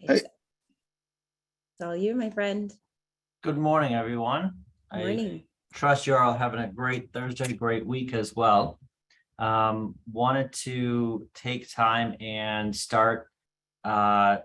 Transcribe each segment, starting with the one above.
Hey. It's all you, my friend. Good morning, everyone. Morning. I trust you're all having a great Thursday, great week as well. Wanted to take time and start throwing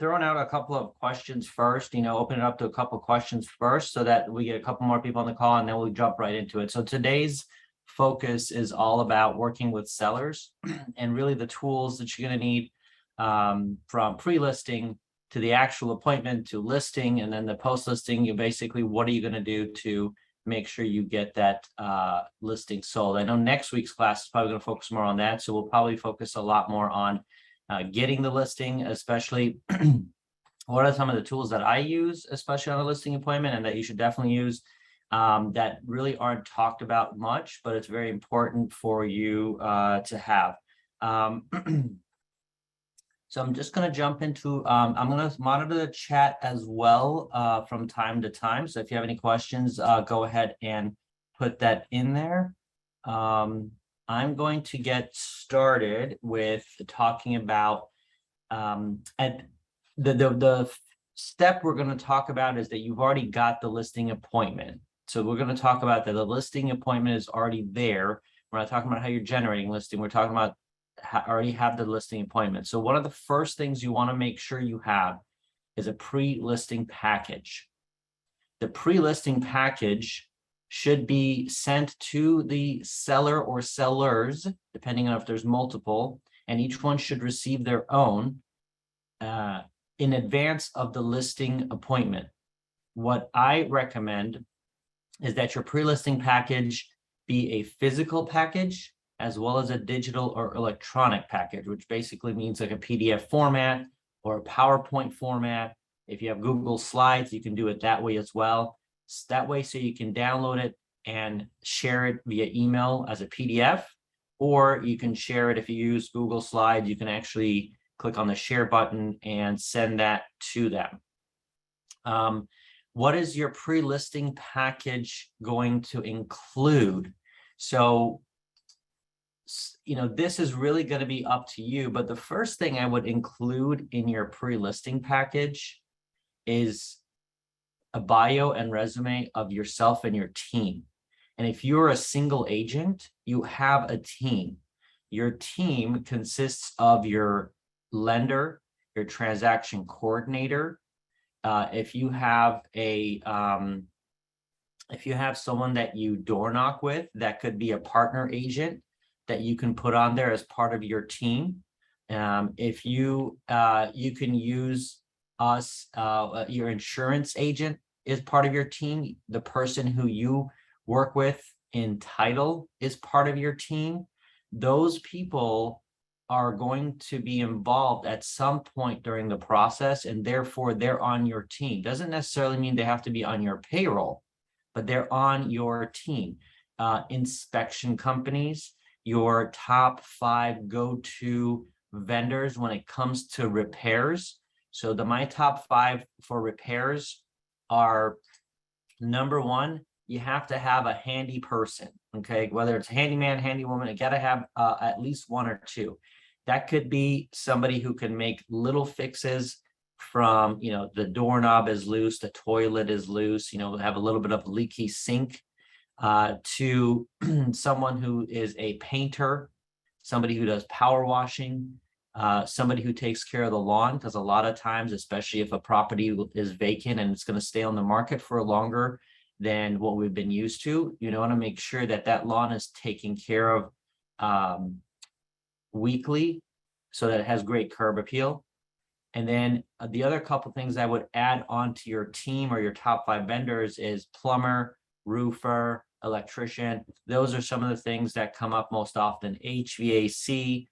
out a couple of questions first, open it up to a couple of questions first so that we get a couple more people on the call and then we'll jump right into it. So today's focus is all about working with sellers and really the tools that you're going to need from pre-listing to the actual appointment to listing, and then the post-listing. You basically, what are you going to do to make sure you get that listing sold? I know next week's class is probably going to focus more on that, so we'll probably focus a lot more on getting the listing, especially what are some of the tools that I use, especially on a listing appointment, and that you should definitely use that really aren't talked about much, but it's very important for you to have. So I'm just going to jump into, I'm going to monitor the chat as well from time to time. So if you have any questions, go ahead and put that in there. I'm going to get started with talking about at the step we're going to talk about is that you've already got the listing appointment. So we're going to talk about that the listing appointment is already there. We're not talking about how you're generating listing. We're talking about already have the listing appointment. So one of the first things you want to make sure you have is a pre-listing package. The pre-listing package should be sent to the seller or sellers, depending on if there's multiple, and each one should receive their own in advance of the listing appointment. What I recommend is that your pre-listing package be a physical package as well as a digital or electronic package, which basically means like a PDF format or a PowerPoint format. If you have Google Slides, you can do it that way as well. That way, so you can download it and share it via email as a PDF, or you can share it if you use Google Slides. You can actually click on the share button and send that to them. What is your pre-listing package going to include? So, this is really going to be up to you, but the first thing I would include in your pre-listing package is a bio and resume of yourself and your team. And if you're a single agent, you have a team. Your team consists of your lender, your transaction coordinator. If you have someone that you door knock with, that could be a partner agent that you can put on there as part of your team. If you can use us, your insurance agent is part of your team. The person who you work with in title is part of your team. Those people are going to be involved at some point during the process, and therefore they're on your team. Doesn't necessarily mean they have to be on your payroll, but they're on your team. Inspection companies, your top 5 go-to vendors when it comes to repairs. So my top 5 for repairs are: number 1, you have to have a handy person, okay? Whether it's handyman, handywoman, you gotta have at least 1 or 2. That could be somebody who can make little fixes from, the doorknob is loose, the toilet is loose, have a little bit of a leaky sink, to someone who is a painter, somebody who does power washing, somebody who takes care of the lawn, because a lot of times, especially if a property is vacant and it's going to stay on the market for longer than what we've been used to, you want to make sure that that lawn is taken care of weekly so that it has great curb appeal. And then the other couple things I would add on to your team or your top 5 vendors is plumber, roofer, electrician. Those are some of the things that come up most often. HVAC.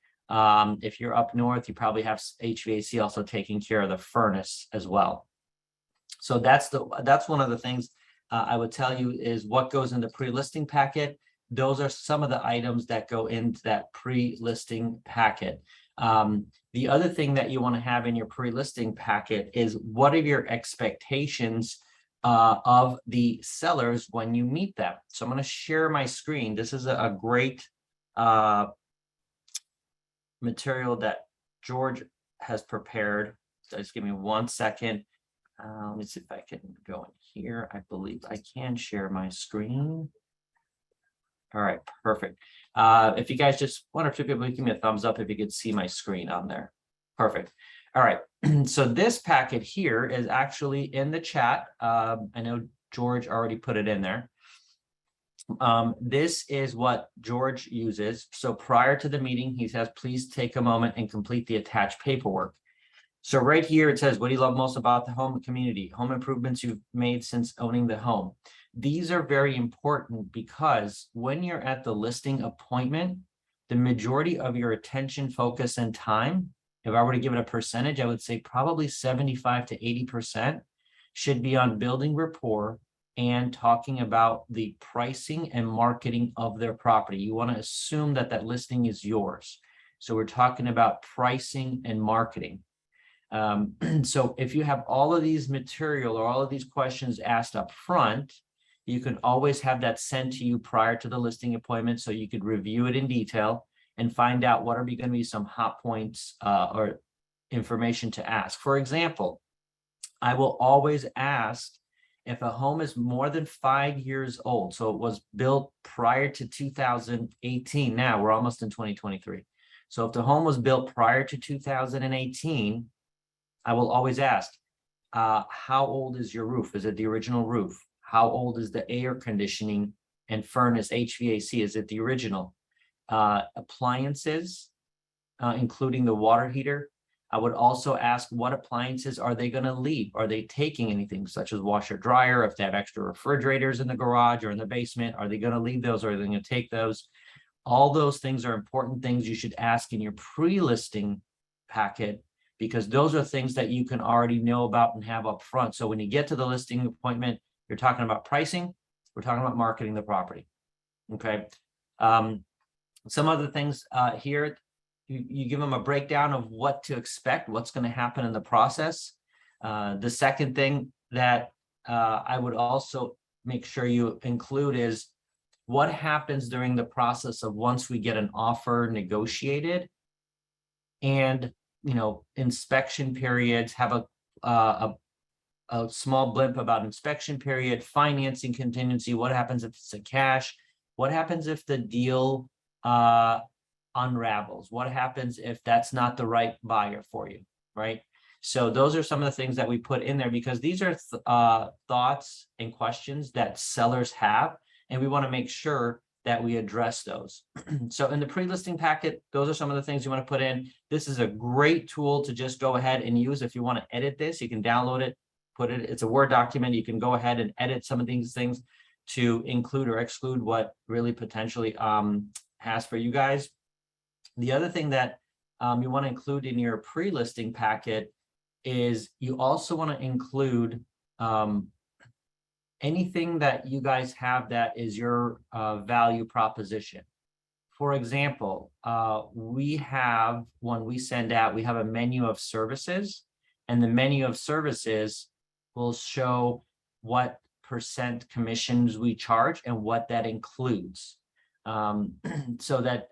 If you're up north, you probably have HVAC also taking care of the furnace as well. So that's one of the things I would tell you is what goes in the pre-listing packet. Those are some of the items that go into that pre-listing packet. The other thing that you want to have in your pre-listing packet is what are your expectations of the sellers when you meet them. So I'm going to share my screen. This is a great material that George has prepared. So just give me 1 second. Let me see if I can go in here. I believe I can share my screen. All right, perfect. If you guys just, 1 or 2 people, give me a thumbs up if you could see my screen on there. Perfect. All right. So this packet here is actually in the chat. I know George already put it in there. This is what George uses. So prior to the meeting, he says, please take a moment and complete the attached paperwork. So right here, it says, what do you love most about the home community? Home improvements you've made since owning the home. These are very important because when you're at the listing appointment, the majority of your attention, focus, and time, if I were to give it a percentage, I would say probably 75 to 80% should be on building rapport and talking about the pricing and marketing of their property. You want to assume that that listing is yours. So we're talking about pricing and marketing. So if you have all of these material or all of these questions asked up front, you can always have that sent to you prior to the listing appointment so you could review it in detail and find out what are going to be some hot points or information to ask. For example, I will always ask if a home is more than 5 years old, so it was built prior to 2018. Now we're almost in 2023. So if the home was built prior to 2018, I will always ask, how old is your roof? Is it the original roof? How old is the air conditioning and furnace, HVAC? Is it the original? Appliances, including the water heater. I would also ask what appliances are they going to leave? Are they taking anything such as washer, dryer? If they have extra refrigerators in the garage or in the basement, are they going to leave those or are they going to take those? All those things are important things you should ask in your pre-listing packet, because those are things that you can already know about and have up front. So when you get to the listing appointment, you're talking about pricing, we're talking about marketing the property. Okay. Some other things here, you give them a breakdown of what to expect, what's going to happen in the process. The second thing that I would also make sure you include is what happens during the process of once we get an offer negotiated, and inspection periods. Have a small blimp about inspection period, financing contingency. What happens if it's a cash? What happens if the deal unravels? What happens if that's not the right buyer for you, right? So those are some of the things that we put in there, because these are thoughts and questions that sellers have, and we want to make sure that we address those. So in the pre-listing packet, those are some of the things you want to put in. This is a great tool to just go ahead and use. If you want to edit this, you can download it, put it, it's a Word document. You can go ahead and edit some of these things to include or exclude what really potentially has for you guys. The other thing that you want to include in your pre-listing packet is you also want to include anything that you guys have that is your value proposition. For example, we have, when we send out, we have a menu of services, and the menu of services will show what % commissions we charge and what that includes, so that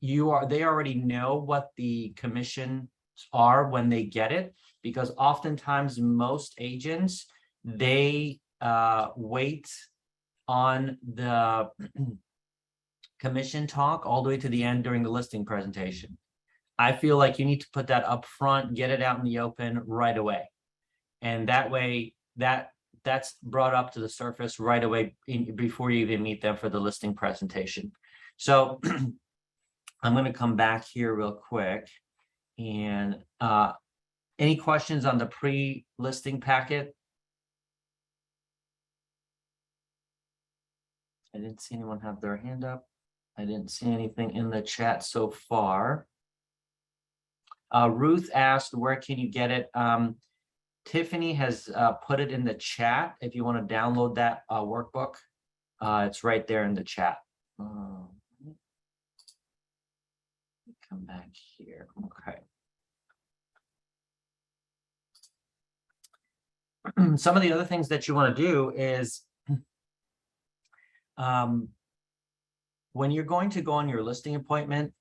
they already know what the commissions are when they get it, because oftentimes most agents, they wait on the commission talk all the way to the end during the listing presentation. I feel like you need to put that up front, get it out in the open right away. And that way that's brought up to the surface right away before you even meet them for the listing presentation. So I'm going to come back here real quick. And any questions on the pre-listing packet? I didn't see anyone have their hand up. I didn't see anything in the chat so far. Ruth asked, where can you get it? Tiffany has put it in the chat. If you want to download that workbook, it's right there in the chat. Come back here. Okay. Some of the other things that you want to do is when you're going to go on your listing appointment,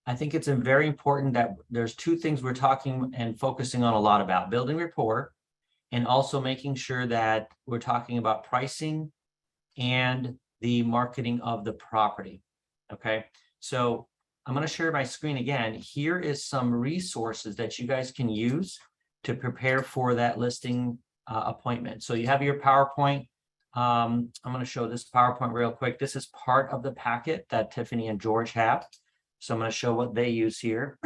I think it's very important that there's two things we're talking and focusing on a lot about: building rapport, and also making sure that we're talking about pricing and the marketing of the property. Okay, so I'm going to share my screen again. Here is some resources that you guys can use to prepare for that listing appointment. So you have your PowerPoint. I'm going to show this PowerPoint real quick. This is part of the packet that Tiffany and George have. So I'm going to show what they use here.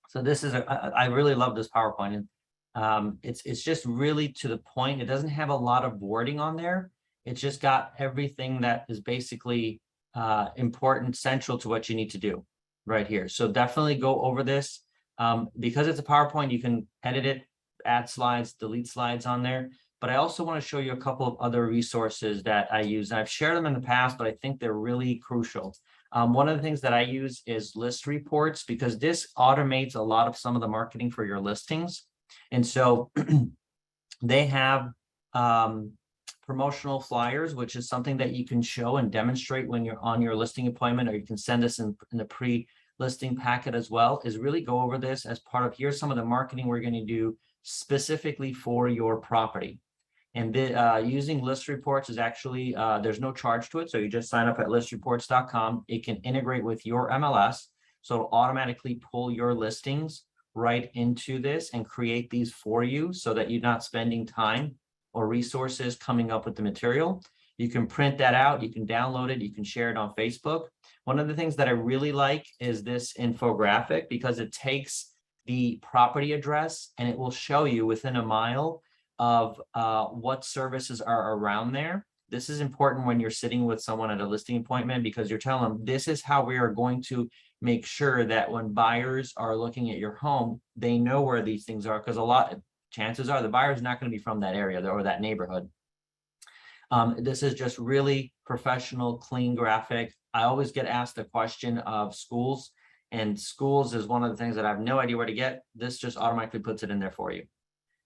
So this is I really love this PowerPoint. And it's just really to the point. It doesn't have a lot of wording on there. It's just got everything that is basically important, central to what you need to do right here. So definitely go over this. Because it's a PowerPoint, you can edit it, add slides, delete slides on there. But I also want to show you a couple of other resources that I use. And I've shared them in the past, but I think they're really crucial. One of the things that I use is list reports, because this automates a lot of some of the marketing for your listings. And so they have promotional flyers, which is something that you can show and demonstrate when you're on your listing appointment, or you can send us in the pre-listing packet as well, is really go over this as part of, here's some of the marketing we're going to do specifically for your property. And using list reports is actually, there's no charge to it. So you just sign up at listreports.com. It can integrate with your MLS. So it'll automatically pull your listings right into this and create these for you, so that you're not spending time or resources coming up with the material. You can print that out, you can download it, you can share it on Facebook. One of the things that I really like is this infographic, because it takes the property address and it will show you within a mile of what services are around there. This is important when you're sitting with someone at a listing appointment, because you're telling them this is how we are going to make sure that when buyers are looking at your home, they know where these things are, because chances are the buyer's not going to be from that area or that neighborhood. This is just really professional, clean graphic. I always get asked the question of schools, and schools is one of the things that I have no idea where to get. This just automatically puts it in there for you.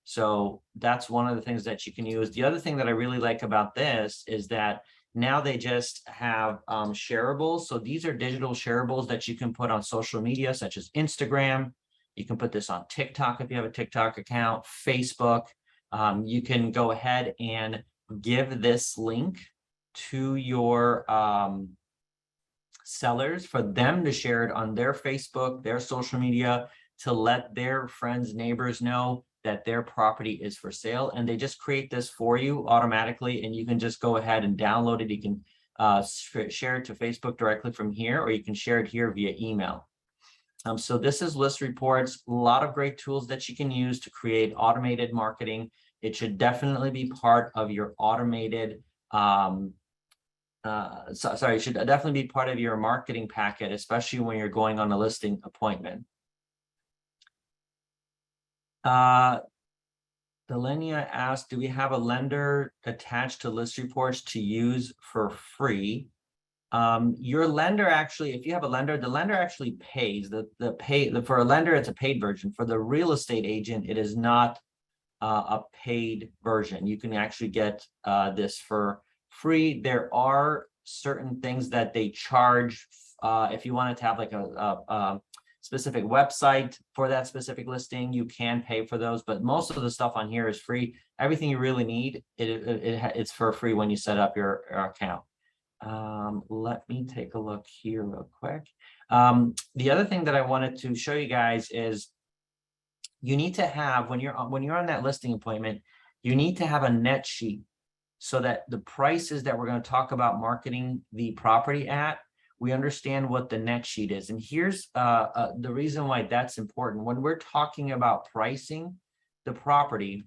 So that's one of the things that you can use. The other thing that I really like about this is that now they just have shareables. So these are digital shareables that you can put on social media, such as Instagram. You can put this on TikTok if you have a TikTok account, Facebook. You can go ahead and give this link to your sellers for them to share it on their Facebook, their social media, to let their friends, neighbors know that their property is for sale. And they just create this for you automatically, and you can just go ahead and download it. You can share it to Facebook directly from here, or you can share it here via email. So this is list reports, a lot of great tools that you can use to create automated marketing. It should definitely be part of your automated, it should definitely be part of your marketing packet, especially when you're going on a listing appointment. Delenia asked, do we have a lender attached to list reports to use for free? Your lender actually, if you have a lender, the lender actually pays for a lender, it's a paid version. For the real estate agent, it is not a paid version. You can actually get this for free. There are certain things that they charge if you wanted to have like a specific website for that specific listing, you can pay for those, but most of the stuff on here is free. Everything you really need, it's for free when you set up your account. Let me take a look here real quick. The other thing that I wanted to show you guys is you need to have, when you're on that listing appointment, you need to have a net sheet, so that the prices that we're going to talk about marketing the property at, we understand what the net sheet is. And here's the reason why that's important. When we're talking about pricing the property,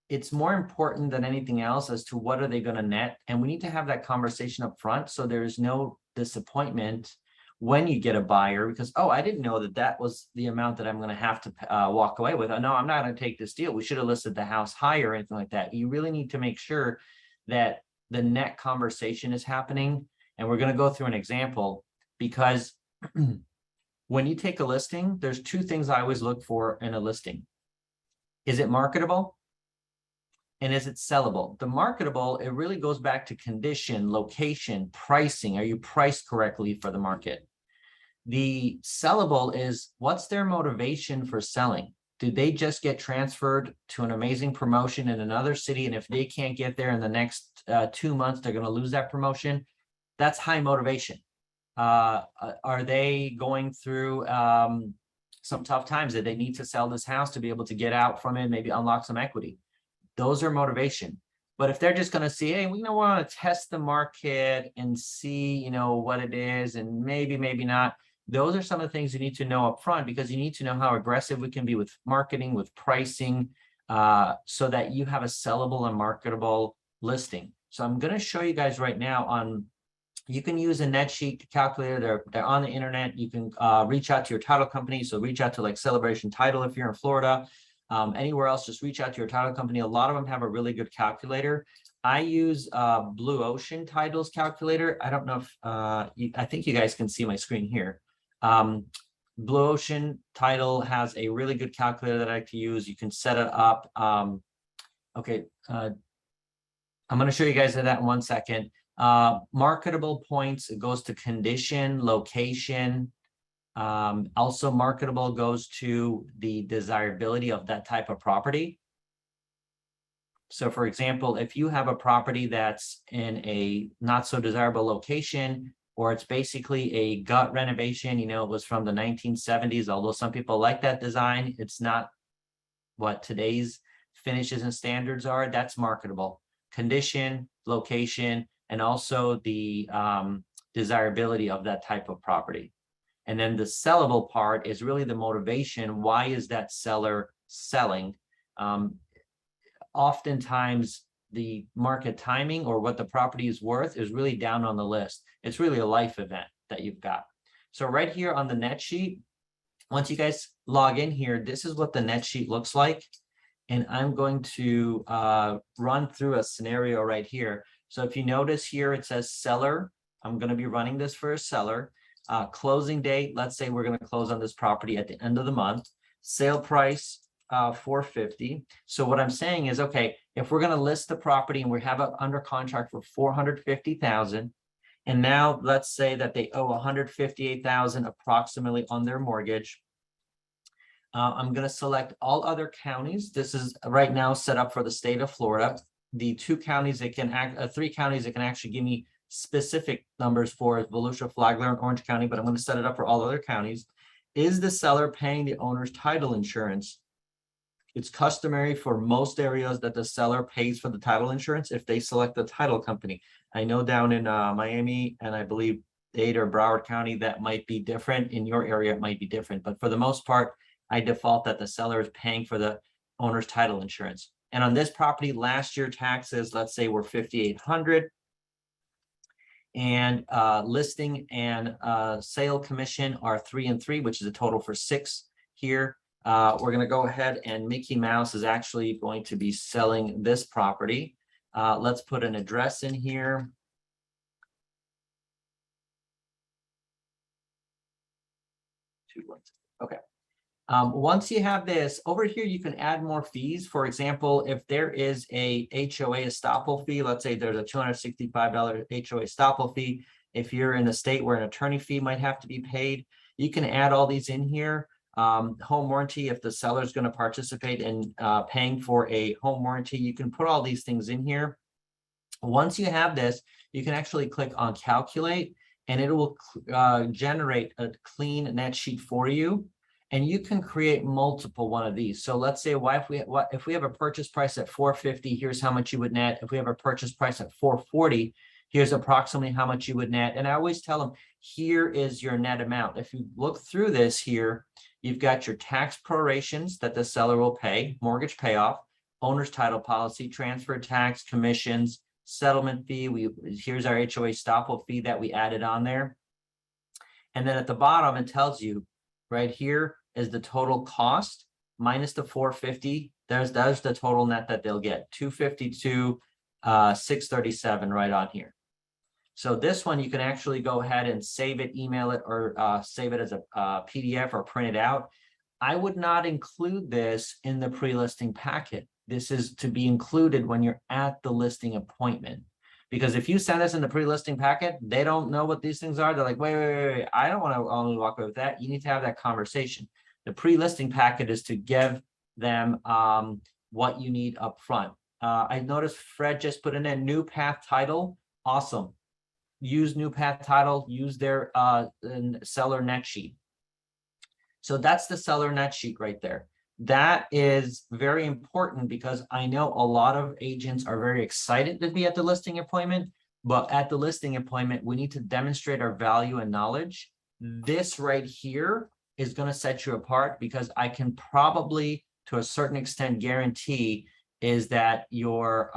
it's more important than anything else as to what are they going to net. And we need to have that conversation up front, so there's no disappointment when you get a buyer, because, oh, I didn't know that that was the amount that I'm going to have to walk away with. No, I'm not going to take this deal. We should have listed the house higher or anything like that. You really need to make sure that the net conversation is happening. And we're going to go through an example, because when you take a listing, there's two things I always look for in a listing. Is it marketable? And is it sellable? The marketable, it really goes back to condition, location, pricing. Are you priced correctly for the market? The sellable is, what's their motivation for selling? Do they just get transferred to an amazing promotion in another city? And if they can't get there in the next 2 months, they're going to lose that promotion. That's high motivation. Are they going through some tough times that they need to sell this house to be able to get out from it, maybe unlock some equity? Those are motivation. But if they're just going to see, hey, we want to test the market and see, what it is, and maybe not. Those are some of the things you need to know up front, because you need to know how aggressive we can be with marketing, with pricing, so that you have a sellable and marketable listing. So I'm going to show you guys right now you can use a net sheet calculator. They're on the internet. You can reach out to your title company. So reach out to like Celebration Title if you're in Florida. Anywhere else, just reach out to your title company. A lot of them have a really good calculator. I use Blue Ocean Titles calculator. I don't know if I think you guys can see my screen here. Blue Ocean Title has a really good calculator that I like to use. You can set it up. Okay, I'm going to show you guys that in 1 second. Marketable points, it goes to condition, location. Also marketable goes to the desirability of that type of property. So for example, if you have a property that's in a not so desirable location, or it's basically a gut renovation, it was from the 1970s, although some people like that design, it's not what today's finishes and standards are, that's marketable. Condition, location, and also the desirability of that type of property. And then the sellable part is really the motivation. Why is that seller selling? Oftentimes, the market timing or what the property is worth is really down on the list. It's really a life event that you've got. So right here on the net sheet, once you guys log in here, this is what the net sheet looks like. And I'm going to run through a scenario right here. So if you notice here, it says seller. I'm going to be running this for a seller. Closing date, let's say we're going to close on this property at the end of the month. Sale price, $450. So what I'm saying is, okay, if we're going to list the property and we have it under contract for $450,000, and now let's say that they owe $158,000 approximately on their mortgage. I'm going to select all other counties. This is right now set up for the state of Florida. The 2 counties that can 3 counties that can actually give me specific numbers for is Volusia, Flagler, and Orange County, but I'm going to set it up for all other counties. Is the seller paying the owner's title insurance? It's customary for most areas that the seller pays for the title insurance if they select the title company. I know down in Miami and I believe Dade or Broward County, that might be different. In your area, it might be different. But for the most part, I default that the seller is paying for the owner's title insurance. And on this property, last year taxes, let's say, were $5,800. And listing and sale commission are 3 and 3, which is a total for 6 here. We're going to go ahead, and Mickey Mouse is actually going to be selling this property. Let's put an address in here. Okay. Once you have this over here, you can add more fees. For example, if there is a HOA estoppel fee, let's say there's a $265 HOA estoppel fee. If you're in a state where an attorney fee might have to be paid, you can add all these in here. Home warranty, if the seller is going to participate in paying for a home warranty, you can put all these things in here. Once you have this, you can actually click on calculate, and it will generate a clean net sheet for you. And you can create multiple one of these. So let's say, if we have a purchase price at $450, here's how much you would net. If we have a purchase price at $440, here's approximately how much you would net. And I always tell them, here is your net amount. If you look through this here, you've got your tax prorations that the seller will pay, mortgage payoff, owner's title policy, transfer tax, commissions, settlement fee. Here's our HOA estoppel fee that we added on there. And then at the bottom, it tells you right here is the total cost minus the $450. There's the total net that they'll get, $252, $637 right on here. So this one, you can actually go ahead and save it, email it, or save it as a PDF or print it out. I would not include this in the pre-listing packet. This is to be included when you're at the listing appointment. Because if you send us in the pre-listing packet, they don't know what these things are. They're like, wait, I don't want to only walk away with that. You need to have that conversation. The pre-listing packet is to give them what you need up front. I noticed Fred just put in a new path title. Awesome. Use new path title, use their seller net sheet. So that's the seller net sheet right there. That is very important because I know a lot of agents are very excited to be at the listing appointment, but at the listing appointment, we need to demonstrate our value and knowledge. This right here is going to set you apart because I can probably, to a certain extent, guarantee is that your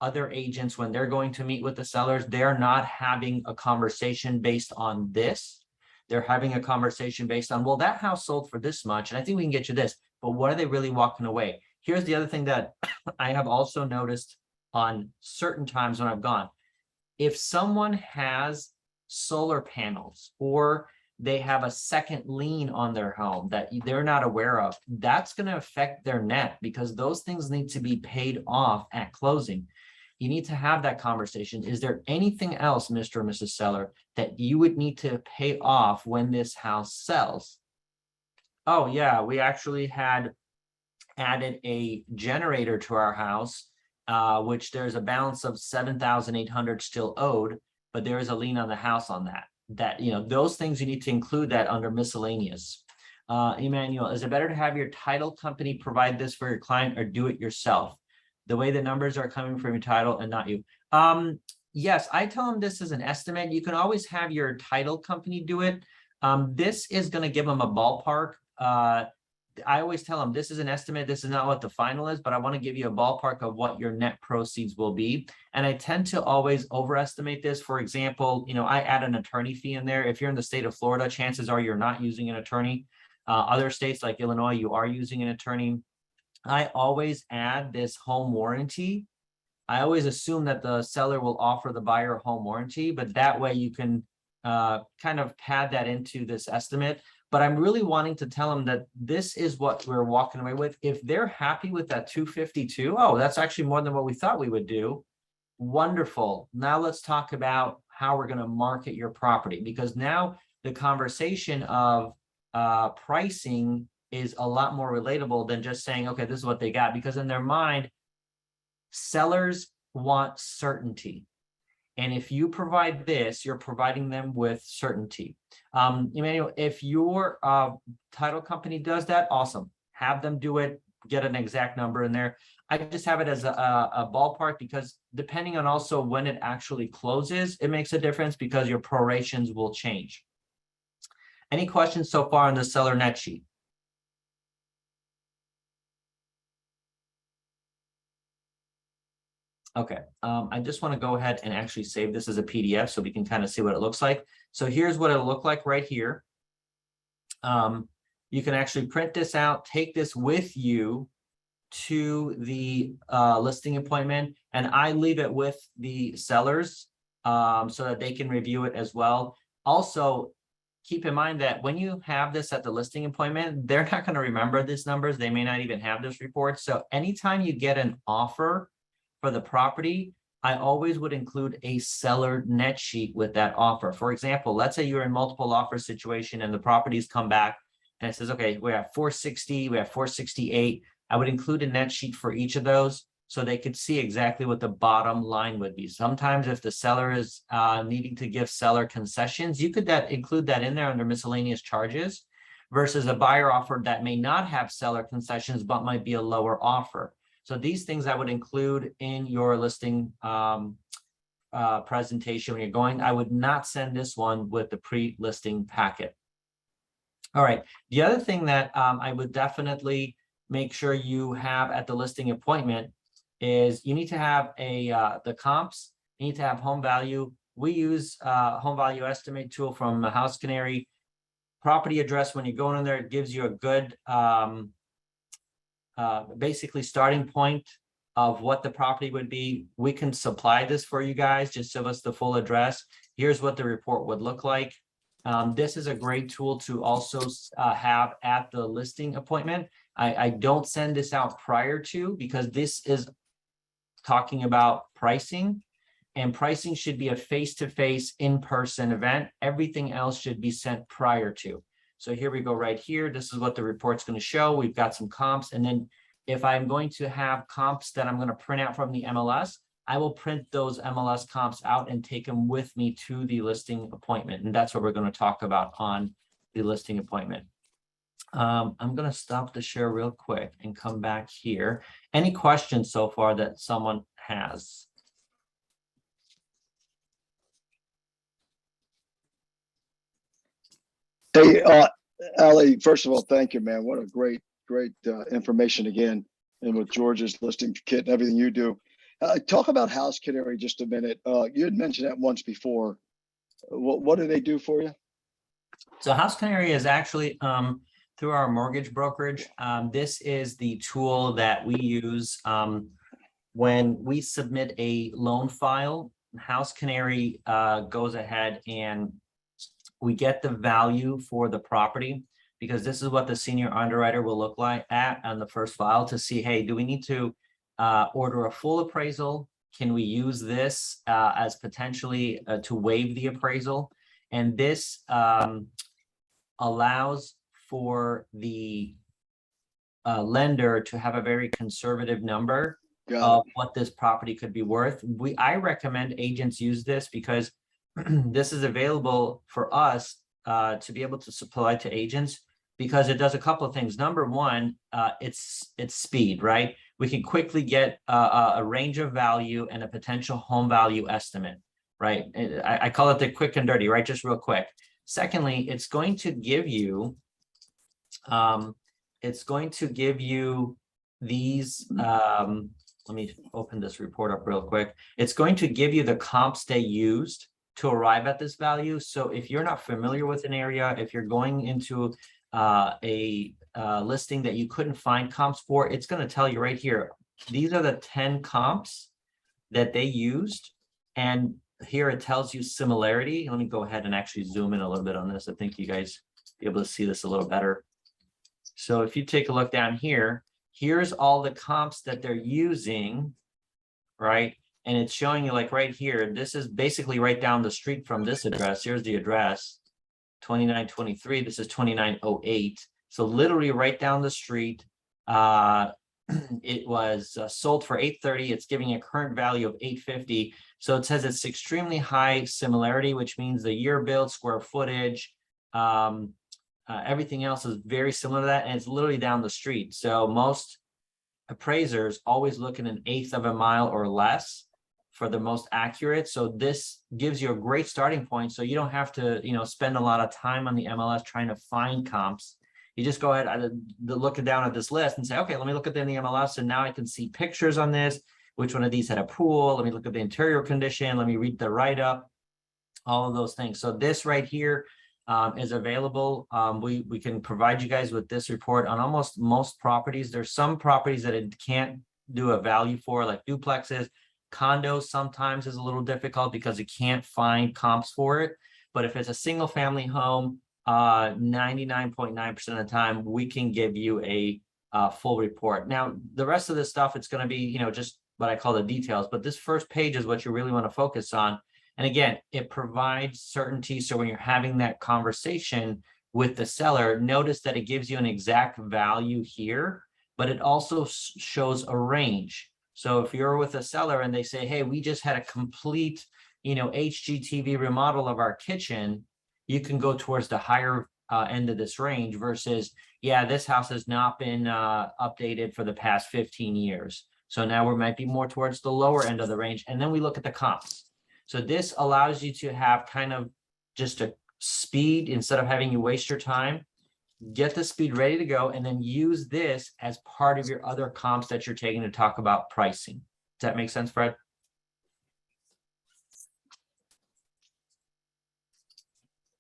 other agents, when they're going to meet with the sellers, they're not having a conversation based on this. They're having a conversation based on, well, that house sold for this much, and I think we can get you this, but what are they really walking away? Here's the other thing that I have also noticed on certain times when I've gone. If someone has solar panels or they have a second lien on their home that they're not aware of, that's going to affect their net because those things need to be paid off at closing. You need to have that conversation. Is there anything else, Mr. or Mrs. Seller, that you would need to pay off when this house sells? Oh, yeah, we actually had added a generator to our house, which there's a balance of $7,800 still owed, but there is a lien on the house on that. Those things you need to include that under miscellaneous. Emmanuel, is it better to have your title company provide this for your client or do it yourself? The way the numbers are coming from your title and not you. Yes, I tell them this is an estimate. You can always have your title company do it. This is going to give them a ballpark. I always tell them this is an estimate. This is not what the final is, but I want to give you a ballpark of what your net proceeds will be. And I tend to always overestimate this. For example, I add an attorney fee in there. If you're in the state of Florida, chances are you're not using an attorney. Other states like Illinois, you are using an attorney. I always add this home warranty. I always assume that the seller will offer the buyer a home warranty, but that way you can kind of pad that into this estimate. But I'm really wanting to tell them that this is what we're walking away with. If they're happy with that 252, oh, that's actually more than what we thought we would do. Wonderful. Now let's talk about how we're going to market your property, because now the conversation of pricing is a lot more relatable than just saying, okay, this is what they got, because in their mind, sellers want certainty. And if you provide this, you're providing them with certainty. Emmanuel, if your title company does that, awesome. Have them do it, get an exact number in there. I just have it as a ballpark because depending on also when it actually closes, it makes a difference because your prorations will change. Any questions so far on the seller net sheet? Okay, I just want to go ahead and actually save this as a PDF so we can kind of see what it looks like. So here's what it'll look like right here. You can actually print this out, take this with you to the listing appointment, and I leave it with the sellers so that they can review it as well. Also, keep in mind that when you have this at the listing appointment, they're not going to remember these numbers. They may not even have this report. So anytime you get an offer for the property, I always would include a seller net sheet with that offer. For example, let's say you're in multiple offer situation and the properties come back and it says, okay, we have 460, we have 468. I would include a net sheet for each of those so they could see exactly what the bottom line would be. Sometimes if the seller is needing to give seller concessions, you could include that in there under miscellaneous charges versus a buyer offer that may not have seller concessions, but might be a lower offer. So these things I would include in your listing presentation when you're going. I would not send this one with the pre-listing packet. All right. The other thing that I would definitely make sure you have at the listing appointment is you need to have the comps. You need to have home value. We use home value estimate tool from House Canary. Property address, when you're going in there, it gives you a good basically starting point of what the property would be. We can supply this for you guys. Just give us the full address. Here's what the report would look like. This is a great tool to also have at the listing appointment. I don't send this out prior to, because this is talking about pricing, and pricing should be a face-to-face, in-person event. Everything else should be sent prior to. So here we go right here. This is what the report's going to show. We've got some comps. And then if I'm going to have comps that I'm going to print out from the MLS, I will print those MLS comps out and take them with me to the listing appointment. And that's what we're going to talk about on the listing appointment. I'm going to stop the share real quick and come back here. Any questions so far that someone has? Hey, Ali, first of all, thank you, man. What a great information again. And with George's listing kit and everything you do. Talk about House Canary just a minute. You had mentioned that once before. What do they do for you? So House Canary is actually through our mortgage brokerage. This is the tool that we use when we submit a loan file. House Canary goes ahead and we get the value for the property, because this is what the senior underwriter will look like at on the first file to see, hey, do we need to order a full appraisal? Can we use this as potentially to waive the appraisal? And this allows for the lender to have a very conservative number of what this property could be worth. I recommend agents use this because this is available for us to be able to supply to agents, because it does a couple of things. Number one, it's speed, right? We can quickly get a range of value and a potential home value estimate, right? I call it the quick and dirty, right? Just real quick. Secondly, it's going to give you these, let me open this report up real quick. It's going to give you the comps they used to arrive at this value. So if you're not familiar with an area, if you're going into a listing that you couldn't find comps for, it's going to tell you right here, these are the 10 comps that they used. And here it tells you similarity. Let me go ahead and actually zoom in a little bit on this. I think you guys be able to see this a little better. So if you take a look down here, here's all the comps that they're using, right? And it's showing you, like right here, this is basically right down the street from this address. Here's the address, 2923. This is 2908. So literally right down the street. It was sold for $830. It's giving a current value of $850. So it says it's extremely high similarity, which means the year build, square footage, everything else is very similar to that, and it's literally down the street. So most appraisers always look at 1/8 of a mile or less for the most accurate. So this gives you a great starting point. So you don't have to, spend a lot of time on the MLS trying to find comps. You just go ahead and look down at this list and say, okay, let me look at the MLS, and now I can see pictures on this. Which one of these had a pool? Let me look at the interior condition. Let me read the write-up, all of those things. So this right here is available. We can provide you guys with this report on almost most properties. There's some properties that it can't do a value for, like duplexes. Condos sometimes is a little difficult because it can't find comps for it. But if it's a single family home, 99.9% of the time, we can give you a full report. Now, the rest of this stuff, it's going to be, just what I call the details. But this first page is what you really want to focus on. And again, it provides certainty. So when you're having that conversation with the seller, notice that it gives you an exact value here, but it also shows a range. So if you're with a seller and they say, hey, we just had a complete, HGTV remodel of our kitchen, you can go towards the higher end of this range versus, yeah, this house has not been updated for the past 15 years. So now we might be more towards the lower end of the range. And then we look at the comps. So this allows you to have kind of just a speed instead of having you waste your time. Get the speed ready to go, and then use this as part of your other comps that you're taking to talk about pricing. Does that make sense, Fred?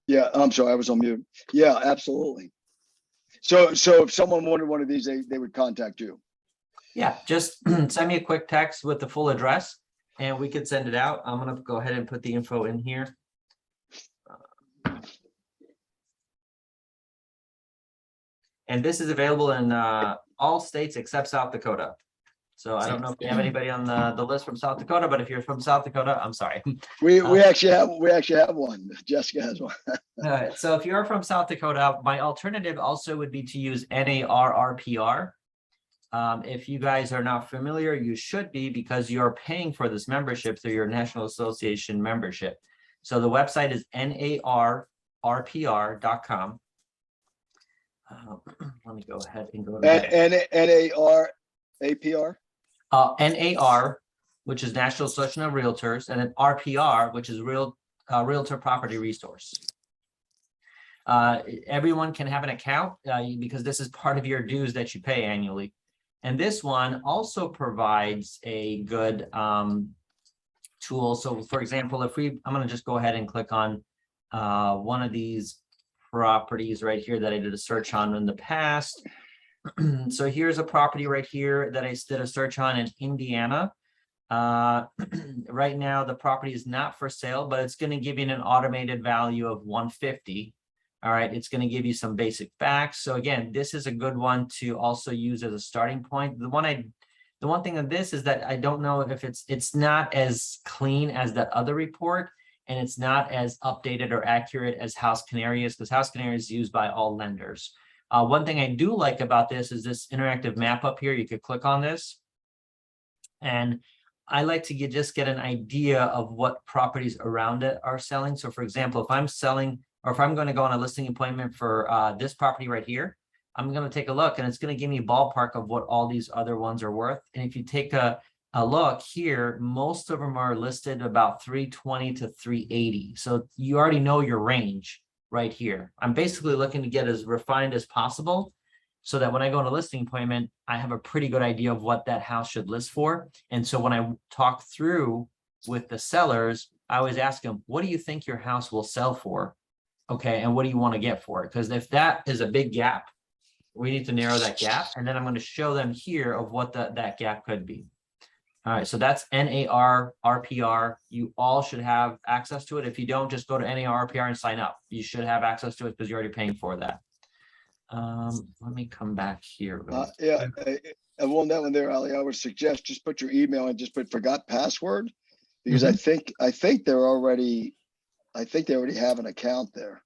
Yeah, I'm sorry, I was on mute. Yeah, absolutely. So if someone wanted one of these, they would contact you. Yeah, just send me a quick text with the full address and we could send it out. I'm going to go ahead and put the info in here. And this is available in all states except South Dakota. So I don't know if we have anybody on the list from South Dakota, but if you're from South Dakota, I'm sorry. We actually have one. Jessica has one. All right, so if you're from South Dakota, my alternative also would be to use NARRPR. If you guys are not familiar, you should be, because you're paying for this membership through your National Association membership. So the website is NARRPR.com. Let me go ahead and go to that. NARAPR. NAR, which is National Association of Realtors, and then RPR, which is Realtor Property Resource. Everyone can have an account because this is part of your dues that you pay annually. And this one also provides a good tool. So for example, I'm going to just go ahead and click on one of these properties right here that I did a search on in the past. So here's a property right here that I did a search on in Indiana. Right now, the property is not for sale, but it's going to give you an automated value of 150. All right, it's going to give you some basic facts. So again, this is a good one to also use as a starting point. The one thing of this is that I don't know if it's not as clean as that other report, and it's not as updated or accurate as House Canary is, because House Canary is used by all lenders. One thing I do like about this is this interactive map up here. You could click on this, and I like to just get an idea of what properties around it are selling. So for example, if I'm selling, or if I'm going to go on a listing appointment for this property right here, I'm going to take a look, and it's going to give me a ballpark of what all these other ones are worth. And if you take a look here, most of them are listed about 320 to 380. So you already know your range right here. I'm basically looking to get as refined as possible, so that when I go on a listing appointment, I have a pretty good idea of what that house should list for. And so when I talk through with the sellers, I always ask them, what do you think your house will sell for? Okay, and what do you want to get for it? Because if that is a big gap, we need to narrow that gap. And then I'm going to show them here of what that gap could be. All right, so that's NARRPR. You all should have access to it. If you don't, just go to NARRPR and sign up. You should have access to it because you're already paying for that. Let me come back here. Yeah, and on that one there, Ali, I would suggest just put your email and just put forgot password, because I think they already have an account there.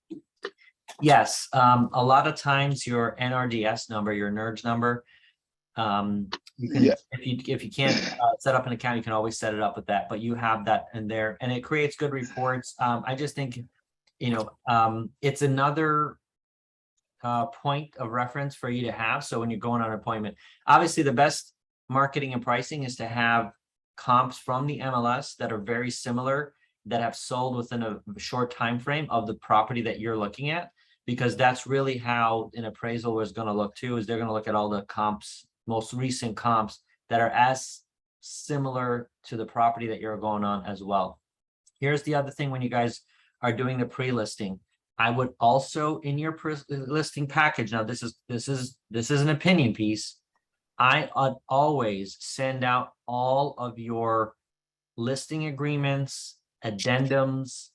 Yes, a lot of times your NRDS number, your NERDS number, you can, if you can't set up an account, you can always set it up with that, but you have that in there, and it creates good reports. I just think, it's another point of reference for you to have. So when you're going on an appointment, obviously the best marketing and pricing is to have comps from the MLS that are very similar, that have sold within a short time frame of the property that you're looking at, because that's really how an appraisal is going to look too, is they're going to look at all the comps, most recent comps that are as similar to the property that you're going on as well. Here's the other thing: when you guys are doing the pre-listing, I would also, in your listing package, now this is an opinion piece, I always send out all of your listing agreements, addendums,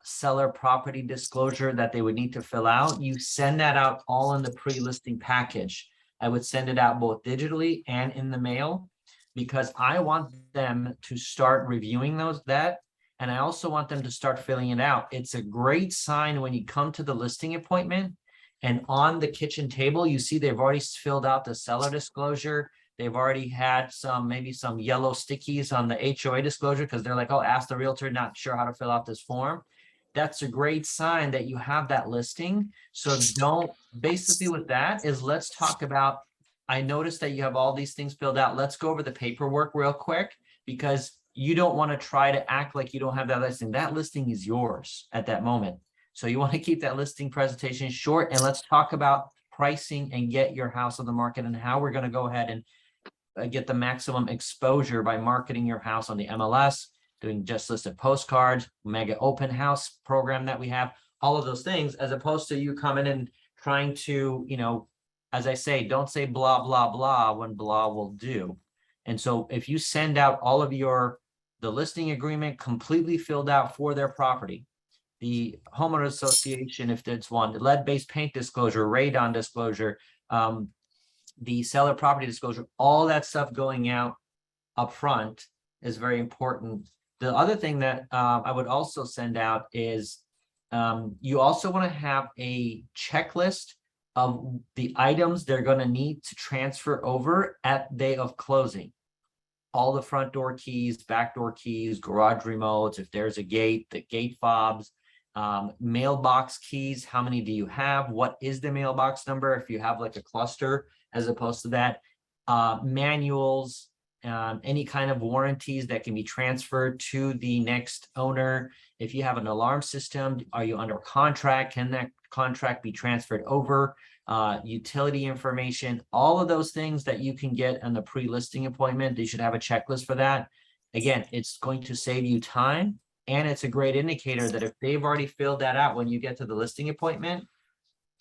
seller property disclosure that they would need to fill out. You send that out all in the pre-listing package. I would send it out both digitally and in the mail, because I want them to start reviewing that. And I also want them to start filling it out. It's a great sign when you come to the listing appointment and on the kitchen table, you see they've already filled out the seller disclosure. They've already had maybe some yellow stickies on the HOA disclosure, because they're like, oh, ask the realtor, not sure how to fill out this form. That's a great sign that you have that listing. So basically with that is, let's talk about, I noticed that you have all these things filled out. Let's go over the paperwork real quick, because you don't want to try to act like you don't have that listing. That listing is yours at that moment. So you want to keep that listing presentation short, and let's talk about pricing and get your house on the market, and how we're going to go ahead and get the maximum exposure by marketing your house on the MLS, doing just listed postcards, mega open house program that we have, all of those things, as opposed to you coming and trying to, as I say, don't say blah, blah, blah when blah will do. And so if you send out all of the listing agreement completely filled out for their property, the homeowner association, if there's one, the lead-based paint disclosure, radon disclosure, the seller property disclosure, all that stuff going out upfront is very important. The other thing that I would also send out is you also want to have a checklist of the items they're going to need to transfer over at day of closing. All the front door keys, back door keys, garage remotes, if there's a gate, the gate fobs, mailbox keys, how many do you have? What is the mailbox number if you have like a cluster as opposed to that? Manuals, any kind of warranties that can be transferred to the next owner. If you have an alarm system, are you under contract? Can that contract be transferred over? Utility information, all of those things that you can get on the pre-listing appointment. They should have a checklist for that. Again, it's going to save you time, and it's a great indicator that if they've already filled that out when you get to the listing appointment,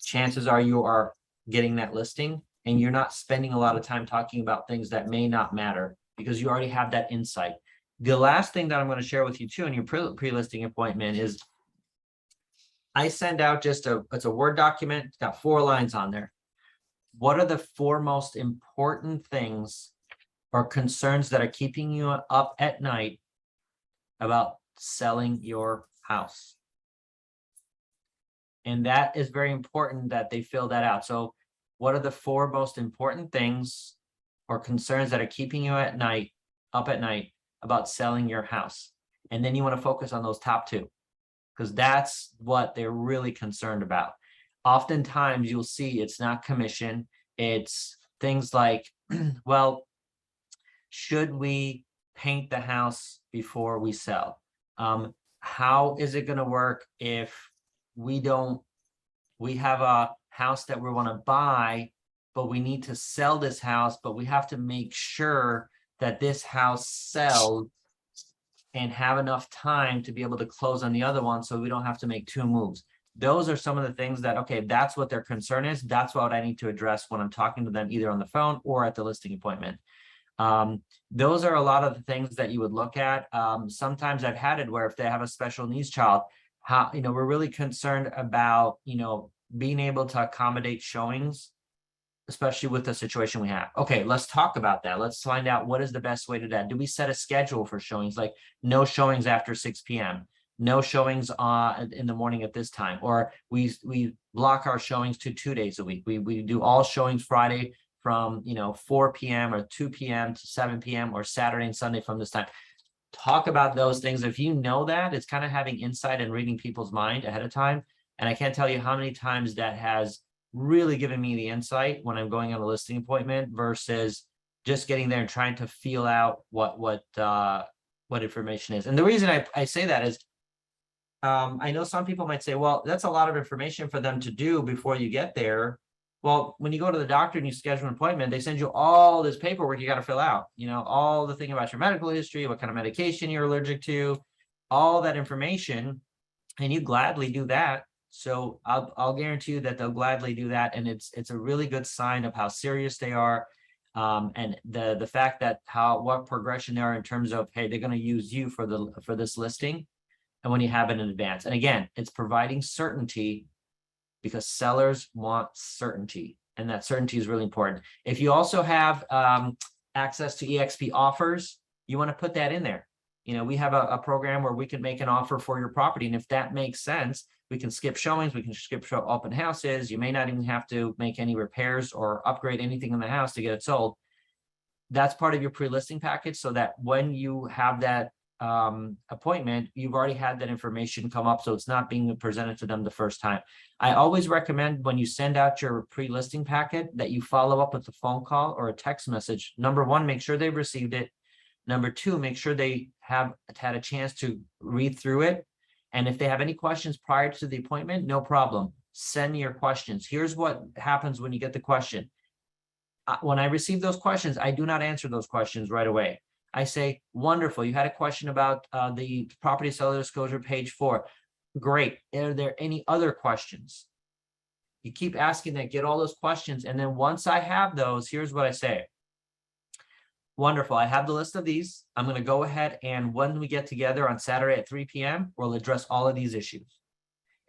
chances are you are getting that listing and you're not spending a lot of time talking about things that may not matter because you already have that insight. The last thing that I'm going to share with you too in your pre-listing appointment is I send out it's a Word document, it's got 4 lines on there. What are the 4 most important things or concerns that are keeping you up at night about selling your house? And that is very important that they fill that out. So what are the 4 most important things or concerns that are keeping you up at night about selling your house? And then you want to focus on those top 2. Because that's what they're really concerned about. Oftentimes you'll see it's not commission. It's things like, well, should we paint the house before we sell? How is it going to work if we have a house that we want to buy, but we need to sell this house, but we have to make sure that this house sells and have enough time to be able to close on the other one so we don't have to make 2 moves. Those are some of the things that, okay, that's what their concern is. That's what I need to address when I'm talking to them either on the phone or at the listing appointment. Those are a lot of the things that you would look at. Sometimes I've had it where if they have a special needs child, we're really concerned about, being able to accommodate showings, especially with the situation we have. Okay, let's talk about that. Let's find out what is the best way to do that. Do we set a schedule for showings, like no showings after 6 p.m., no showings in the morning at this time, or we block our showings to 2 days a week. We do all showings Friday from 4 p.m. or 2 p.m. to 7 p.m. or Saturday and Sunday from this time. Talk about those things. If you know that, it's kind of having insight and reading people's mind ahead of time. And I can't tell you how many times that has really given me the insight when I'm going on a listing appointment versus just getting there and trying to feel out what information is. And the reason I say that is I know some people might say, well, that's a lot of information for them to do before you get there. Well, when you go to the doctor and you schedule an appointment, they send you all this paperwork you got to fill out, all the thing about your medical history, what kind of medication you're allergic to, all that information, and you gladly do that. So I'll guarantee you that they'll gladly do that. And it's a really good sign of how serious they are. And the fact that what progression they are in terms of, hey, they're going to use you for this listing. And when you have it in advance. And again, it's providing certainty because sellers want certainty. And that certainty is really important. If you also have access to EXP offers, you want to put that in there. We have a program where we can make an offer for your property. And if that makes sense, we can skip showings, we can skip open houses. You may not even have to make any repairs or upgrade anything in the house to get it sold. That's part of your pre-listing package so that when you have that appointment, you've already had that information come up. So it's not being presented to them the first time. I always recommend when you send out your pre-listing packet that you follow up with a phone call or a text message. Number 1, make sure they've received it. Number 2, make sure they have had a chance to read through it. And if they have any questions prior to the appointment, no problem. Send me your questions. Here's what happens when you get the question. When I receive those questions, I do not answer those questions right away. I say, wonderful. You had a question about the property seller disclosure, page 4. Great. Are there any other questions? You keep asking that, get all those questions. And then once I have those, here's what I say. Wonderful. I have the list of these. I'm going to go ahead and when we get together on Saturday at 3 p.m., we'll address all of these issues.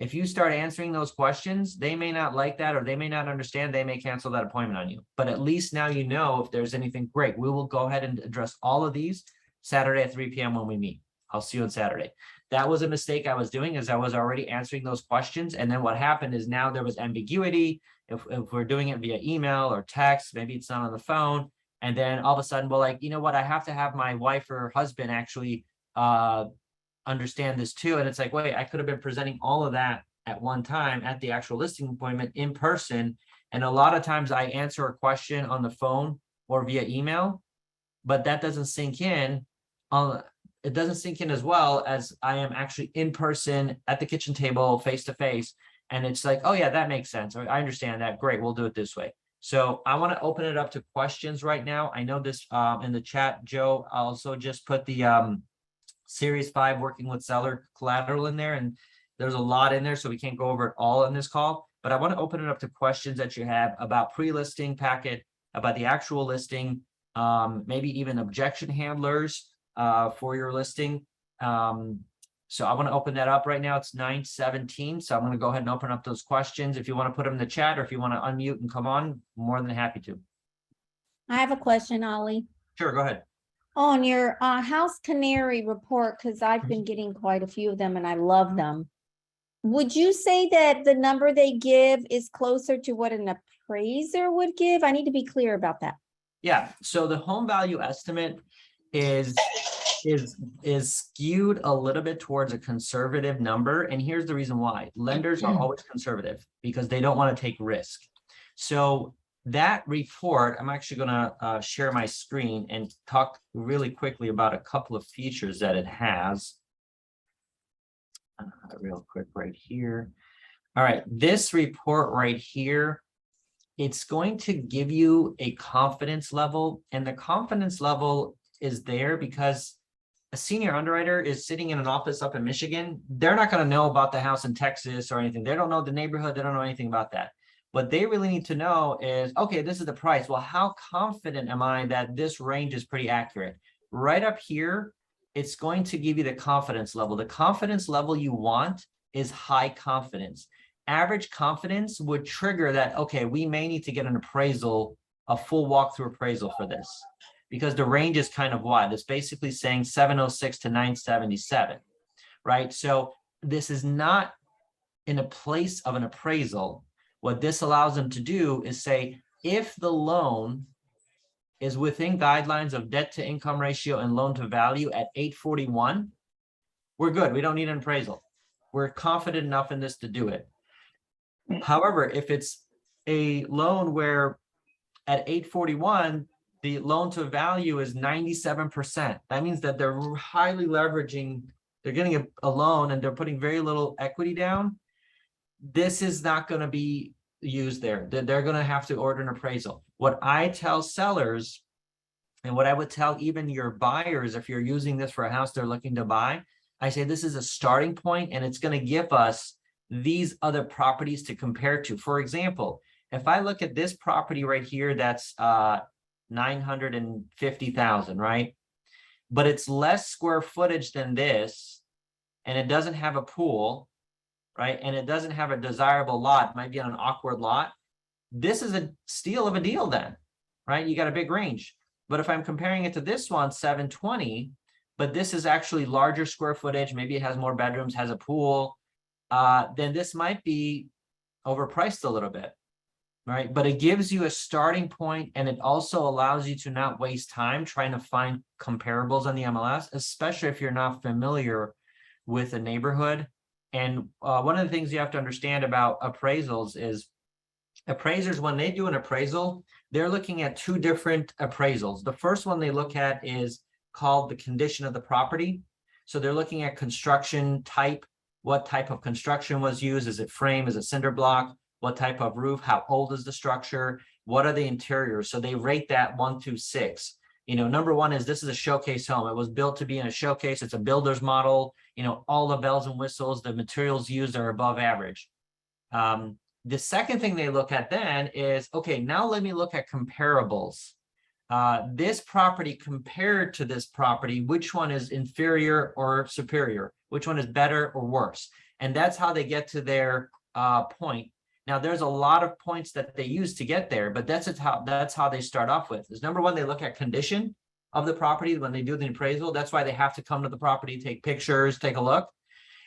If you start answering those questions, they may not like that, or they may not understand, they may cancel that appointment on you. But at least now you know if there's anything. Great. We will go ahead and address all of these Saturday at 3 p.m. when we meet. I'll see you on Saturday. That was a mistake I was doing, is I was already answering those questions. And then what happened is now there was ambiguity. If we're doing it via email or text, maybe it's not on the phone. And then all of a sudden we're like, you know what, I have to have my wife or husband actually understand this too. And it's like, wait, I could have been presenting all of that at one time at the actual listing appointment in person. And a lot of times I answer a question on the phone or via email, but that doesn't sink in. It doesn't sink in as well as I am actually in person at the kitchen table, face to face. And it's like, oh yeah, that makes sense. I understand that. Great, we'll do it this way. So I want to open it up to questions right now. I know this in the chat, Joe, I also just put the Series 5 working with seller collateral in there, and there's a lot in there, so we can't go over it all in this call, but I want to open it up to questions that you have about pre-listing packet, about the actual listing, maybe even objection handlers for your listing. So I want to open that up right now. It's 9:17, so I'm going to go ahead and open up those questions. If you want to put them in the chat, or if you want to unmute and come on, more than happy to. I have a question, Ollie. Sure, go ahead. On your House Canary report, because I've been getting quite a few of them and I love them. Would you say that the number they give is closer to what an appraiser would give? I need to be clear about that. Yeah, so the home value estimate is skewed a little bit towards a conservative number. And here's the reason why. Lenders are always conservative because they don't want to take risk. So that report, I'm actually going to share my screen and talk really quickly about a couple of features that it has. Real quick right here. All right, this report right here, it's going to give you a confidence level, and the confidence level is there because a senior underwriter is sitting in an office up in Michigan. They're not going to know about the house in Texas or anything. They don't know the neighborhood. They don't know anything about that. What they really need to know is, okay, this is the price. Well, how confident am I that this range is pretty accurate? Right up here, it's going to give you the confidence level. The confidence level you want is high confidence. Average confidence would trigger that, okay, we may need to get an appraisal, a full walkthrough appraisal for this, because the range is kind of wide. It's basically saying 706 to 977, right? So this is not in a place of an appraisal. What this allows them to do is say, if the loan is within guidelines of debt to income ratio and loan to value at 841, we're good. We don't need an appraisal. We're confident enough in this to do it. However, if it's a loan where at 841, the loan to value is 97%, that means that they're highly leveraging, they're getting a loan and they're putting very little equity down. This is not going to be used there. They're going to have to order an appraisal. What I tell sellers, and what I would tell even your buyers, if you're using this for a house they're looking to buy, I say this is a starting point and it's going to give us these other properties to compare to. For example, if I look at this property right here, that's 950,000, right? But it's less square footage than this, and it doesn't have a pool, right? And it doesn't have a desirable lot, it might be on an awkward lot. This is a steal of a deal then, right? You got a big range. But if I'm comparing it to this one, 720, but this is actually larger square footage, maybe it has more bedrooms, has a pool, then this might be overpriced a little bit, right? But it gives you a starting point, and it also allows you to not waste time trying to find comparables on the MLS, especially if you're not familiar with a neighborhood. And one of the things you have to understand about appraisals is appraisers, when they do an appraisal, they're looking at two different appraisals. The first one they look at is called the condition of the property. So they're looking at construction type, what type of construction was used, is it frame, is it cinder block, what type of roof, how old is the structure, what are the interiors. So they rate that 1 through 6. You know, number one is this is a showcase home. It was built to be in a showcase. It's a builder's model. You know, all the bells and whistles, the materials used are above average. The second thing they look at then is, okay, now let me look at comparables. This property compared to this property, which one is inferior or superior? Which one is better or worse? And that's how they get to their point. Now, there's a lot of points that they use to get there, but that's how they start off with. Is number one, they look at condition of the property when they do the appraisal. That's why they have to come to the property, take pictures, take a look.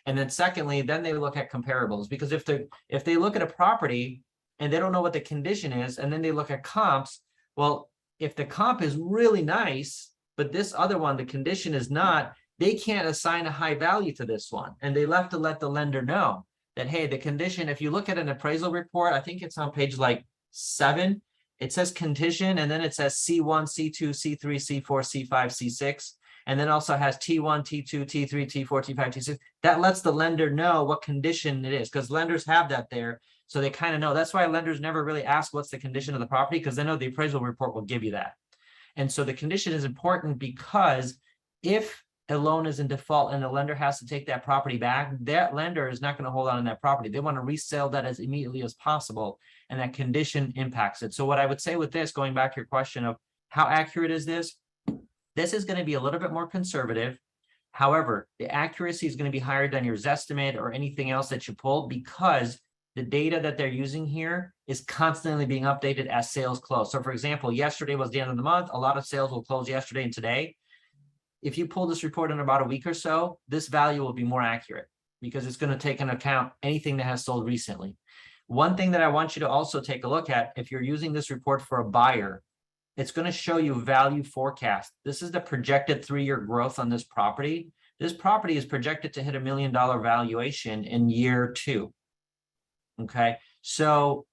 And then secondly, then they look at comparables, because if they look at a property and they don't know what the condition is, and then they look at comps, well, if the comp is really nice, but this other one, the condition is not, they can't assign a high value to this one. And they have to let the lender know that, hey, the condition, if you look at an appraisal report, I think it's on page like 7, it says condition, and then it says C1, C2, C3, C4, C5, C6, and then also has T1, T2, T3, T4, T5, T6. That lets the lender know what condition it is, because lenders have that there. So they kind of know. That's why lenders never really ask what's the condition of the property, because they know the appraisal report will give you that. And so the condition is important, because if a loan is in default and the lender has to take that property back, that lender is not going to hold on to that property. They want to resell that as immediately as possible, and that condition impacts it. So what I would say with this, going back to your question of how accurate is this is going to be a little bit more conservative. However, the accuracy is going to be higher than your Zestimate or anything else that you pull, because the data that they're using here is constantly being updated as sales close. So for example, yesterday was the end of the month. A lot of sales will close yesterday and today. If you pull this report in about a week or so, this value will be more accurate, because it's going to take into account anything that has sold recently. One thing that I want you to also take a look at, if you're using this report for a buyer, it's going to show you value forecast. This is the projected 3-year growth on this property. This property is projected to hit $1 million valuation in year 2. Okay, so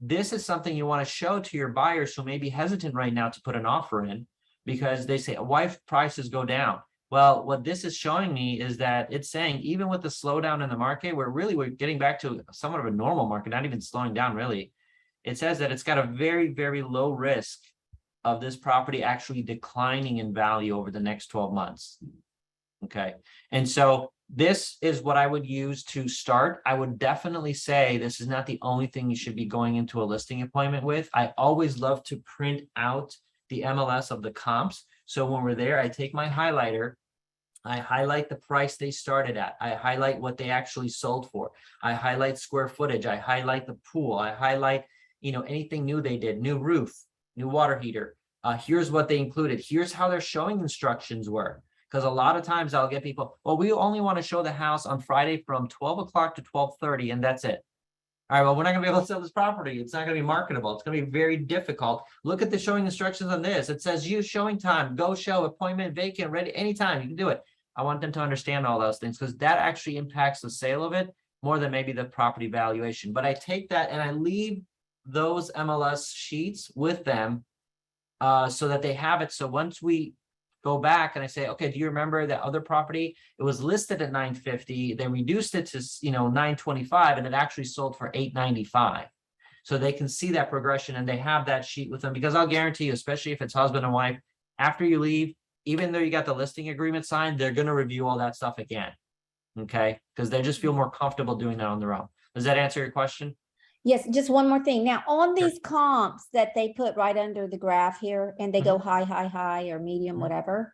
this is something you want to show to your buyers who may be hesitant right now to put an offer in, because they say, why prices go down? Well, what this is showing me is that it's saying, even with the slowdown in the market, we're getting back to somewhat of a normal market, not even slowing down really. It says that it's got a very, very low risk of this property actually declining in value over the next 12 months. Okay, and so this is what I would use to start. I would definitely say this is not the only thing you should be going into a listing appointment with. I always love to print out the MLS of the comps. So when we're there, I take my highlighter, I highlight the price they started at, I highlight what they actually sold for, I highlight square footage, I highlight the pool, I highlight, anything new they did, new roof, new water heater. Here's what they included. Here's how their showing instructions were. Because a lot of times I'll get people, well, we only want to show the house on Friday from 12 o'clock to 12:30, and that's it. All right, well, we're not going to be able to sell this property. It's not going to be marketable. It's going to be very difficult. Look at the showing instructions on this. It says use showing time, go show, appointment, vacant, ready, anytime. You can do it. I want them to understand all those things, because that actually impacts the sale of it more than maybe the property valuation. But I take that and I leave those MLS sheets with them so that they have it. So once we go back and I say, okay, do you remember that other property? It was listed at $950. They reduced it to, $925, and it actually sold for $895. So they can see that progression, and they have that sheet with them, because I'll guarantee you, especially if it's husband and wife, after you leave, even though you got the listing agreement signed, they're going to review all that stuff again. Okay. Because they just feel more comfortable doing that on their own. Does that answer your question? Yes, just one more thing. Now, on these comps that they put right under the graph here, and they go high, high, high, or medium, whatever,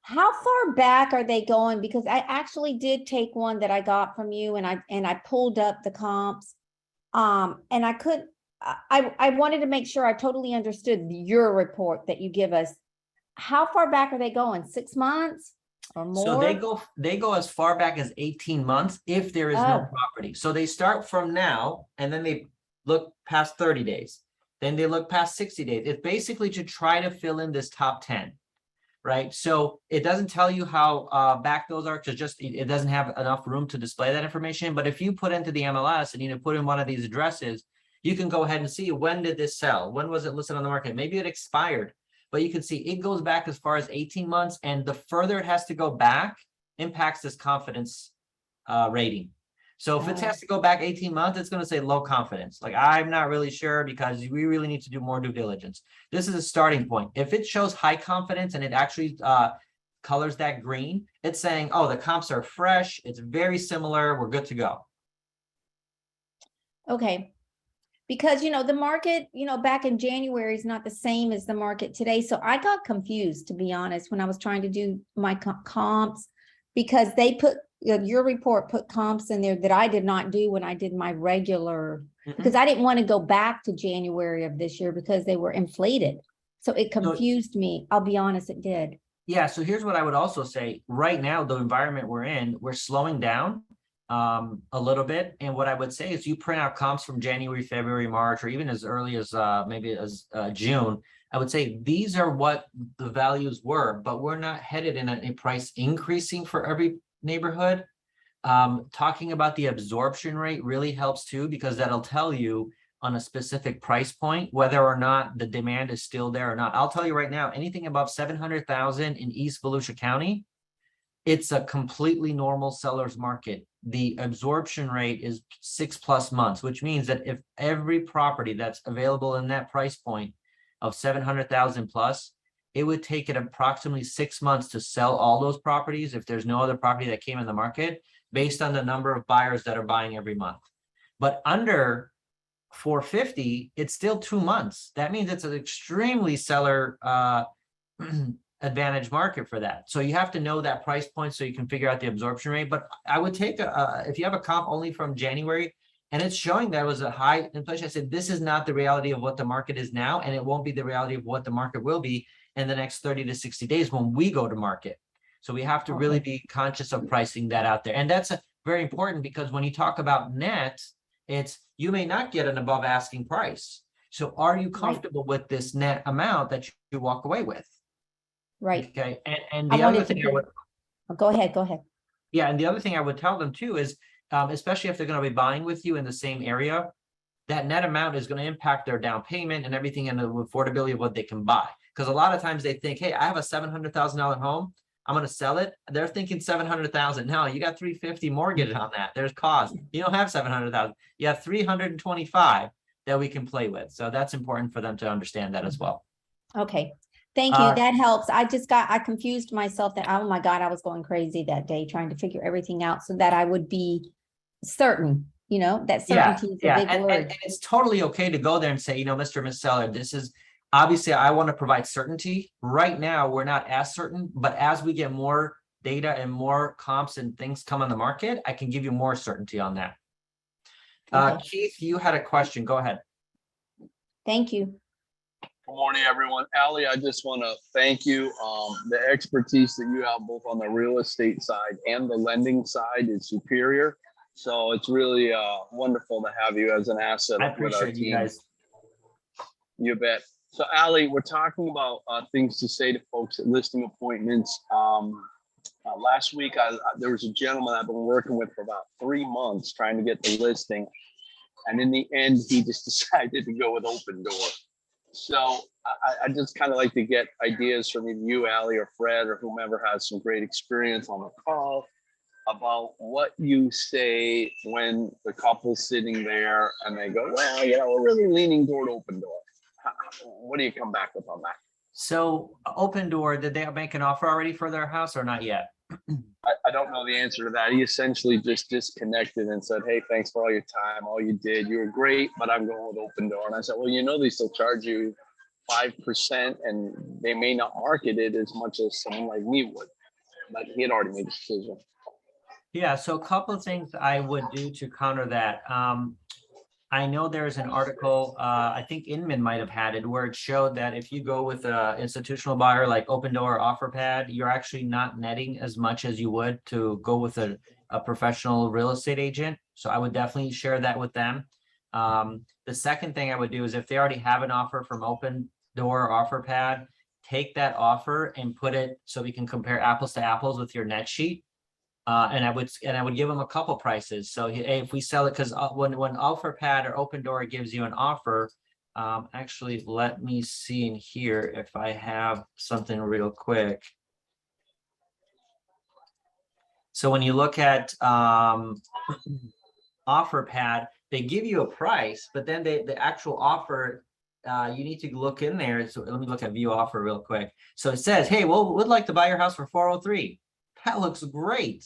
how far back are they going? Because I actually did take one that I got from you, and I pulled up the comps, and I wanted to make sure I totally understood your report that you give us. How far back are they going? 6 months or more? So they go as far back as 18 months if there is no property. So they start from now, and then they look past 30 days. Then they look past 60 days. It's basically to try to fill in this top 10, right? So it doesn't tell you how back those are, because it doesn't have enough room to display that information. But if you put into the MLS and put in one of these addresses, you can go ahead and see, when did this sell? When was it listed on the market? Maybe it expired. But you can see it goes back as far as 18 months, and the further it has to go back impacts this confidence rating. So if it has to go back 18 months, it's going to say low confidence. Like, I'm not really sure, because we really need to do more due diligence. This is a starting point. If it shows high confidence and it actually colors that green, it's saying, oh, the comps are fresh. It's very similar. We're good to go. Okay. Because, the market, back in January is not the same as the market today. So I got confused, to be honest, when I was trying to do my comps, because they put your report put comps in there that I did not do when I did my regular, Mhm. because I didn't want to go back to January of this year because they were inflated. So it confused me. I'll be honest, it did. Yeah, so here's what I would also say. Right now, the environment we're in, we're slowing down a little bit. And what I would say is you print out comps from January, February, March, or even as early as maybe as June. I would say these are what the values were, but we're not headed in a price increasing for every neighborhood. Talking about the absorption rate really helps too, because that'll tell you on a specific price point whether or not the demand is still there or not. I'll tell you right now, anything above 700,000 in East Volusia County, it's a completely normal seller's market. The absorption rate is 6+ months, which means that if every property that's available in that price point of 700,000 plus, it would take it approximately 6 months to sell all those properties if there's no other property that came in the market, based on the number of buyers that are buying every month. But under 450, it's still 2 months. That means it's an extremely seller advantage market for that. So you have to know that price point so you can figure out the absorption rate. But I would take if you have a comp only from January and it's showing that was a high inflation, I said this is not the reality of what the market is now, and it won't be the reality of what the market will be in the next 30 to 60 days when we go to market. So we have to really be conscious of pricing that out there. And that's very important, because when you talk about net, it's you may not get an above asking price. So are you comfortable with this net amount that you walk away with? Right. Okay. And the other thing I would, Go ahead. yeah, and the other thing I would tell them too is, especially if they're going to be buying with you in the same area, that net amount is going to impact their down payment and everything, and the affordability of what they can buy. Because a lot of times they think, hey, I have a $700,000 home, I'm going to sell it. They're thinking 700,000. No, you got 350 mortgage on that. There's cost. You don't have 700,000. You have 325 that we can play with. So that's important for them to understand that as well. Okay. Thank you. That helps. I confused myself that, oh my God, I was going crazy that day trying to figure everything out so that I would be certain, that certainty is a big word. And it's totally okay to go there and say, Mr. and Ms. Seller, this is obviously I want to provide certainty. Right now, we're not as certain, but as we get more data and more comps and things come on the market, I can give you more certainty on that. Okay. Keith, you had a question. Go ahead. Thank you. Good morning, everyone. Allie, I just want to thank you. The expertise that you have both on the real estate side and the lending side is superior. So it's really wonderful to have you as an asset. I appreciate you guys. You bet. So Allie, we're talking about things to say to folks at listing appointments. Last week, there was a gentleman I've been working with for about 3 months trying to get the listing. And in the end, he just decided to go with Open Door. So I just kind of like to get ideas from either you, Allie, or Fred, or whomever has some great experience on the call about what you say when the couple's sitting there and they go, well, we're really leaning toward Open Door. What do you come back with on that? So Open Door, did they make an offer already for their house or not yet? I don't know the answer to that. He essentially just disconnected and said, hey, thanks for all your time, all you did. You were great, but I'm going with Open Door. And I said, well, they still charge you 5% and they may not market it as much as someone like me would. But he had already made a decision. Yeah, so a couple of things I would do to counter that. I know there's an article, I think Inman might have had it, where it showed that if you go with an institutional buyer like Open Door or OfferPad, you're actually not netting as much as you would to go with a professional real estate agent. So I would definitely share that with them. The second thing I would do is if they already have an offer from Open Door or OfferPad, take that offer and put it so we can compare apples to apples with your net sheet. And I would give them a couple prices. So if we sell it, because when OfferPad or Open Door gives you an offer, actually, let me see in here if I have something real quick. So when you look at OfferPad, they give you a price, but then the actual offer, you need to look in there. So let me look at view offer real quick. So it says, hey, well, we'd like to buy your house for 403. That looks great.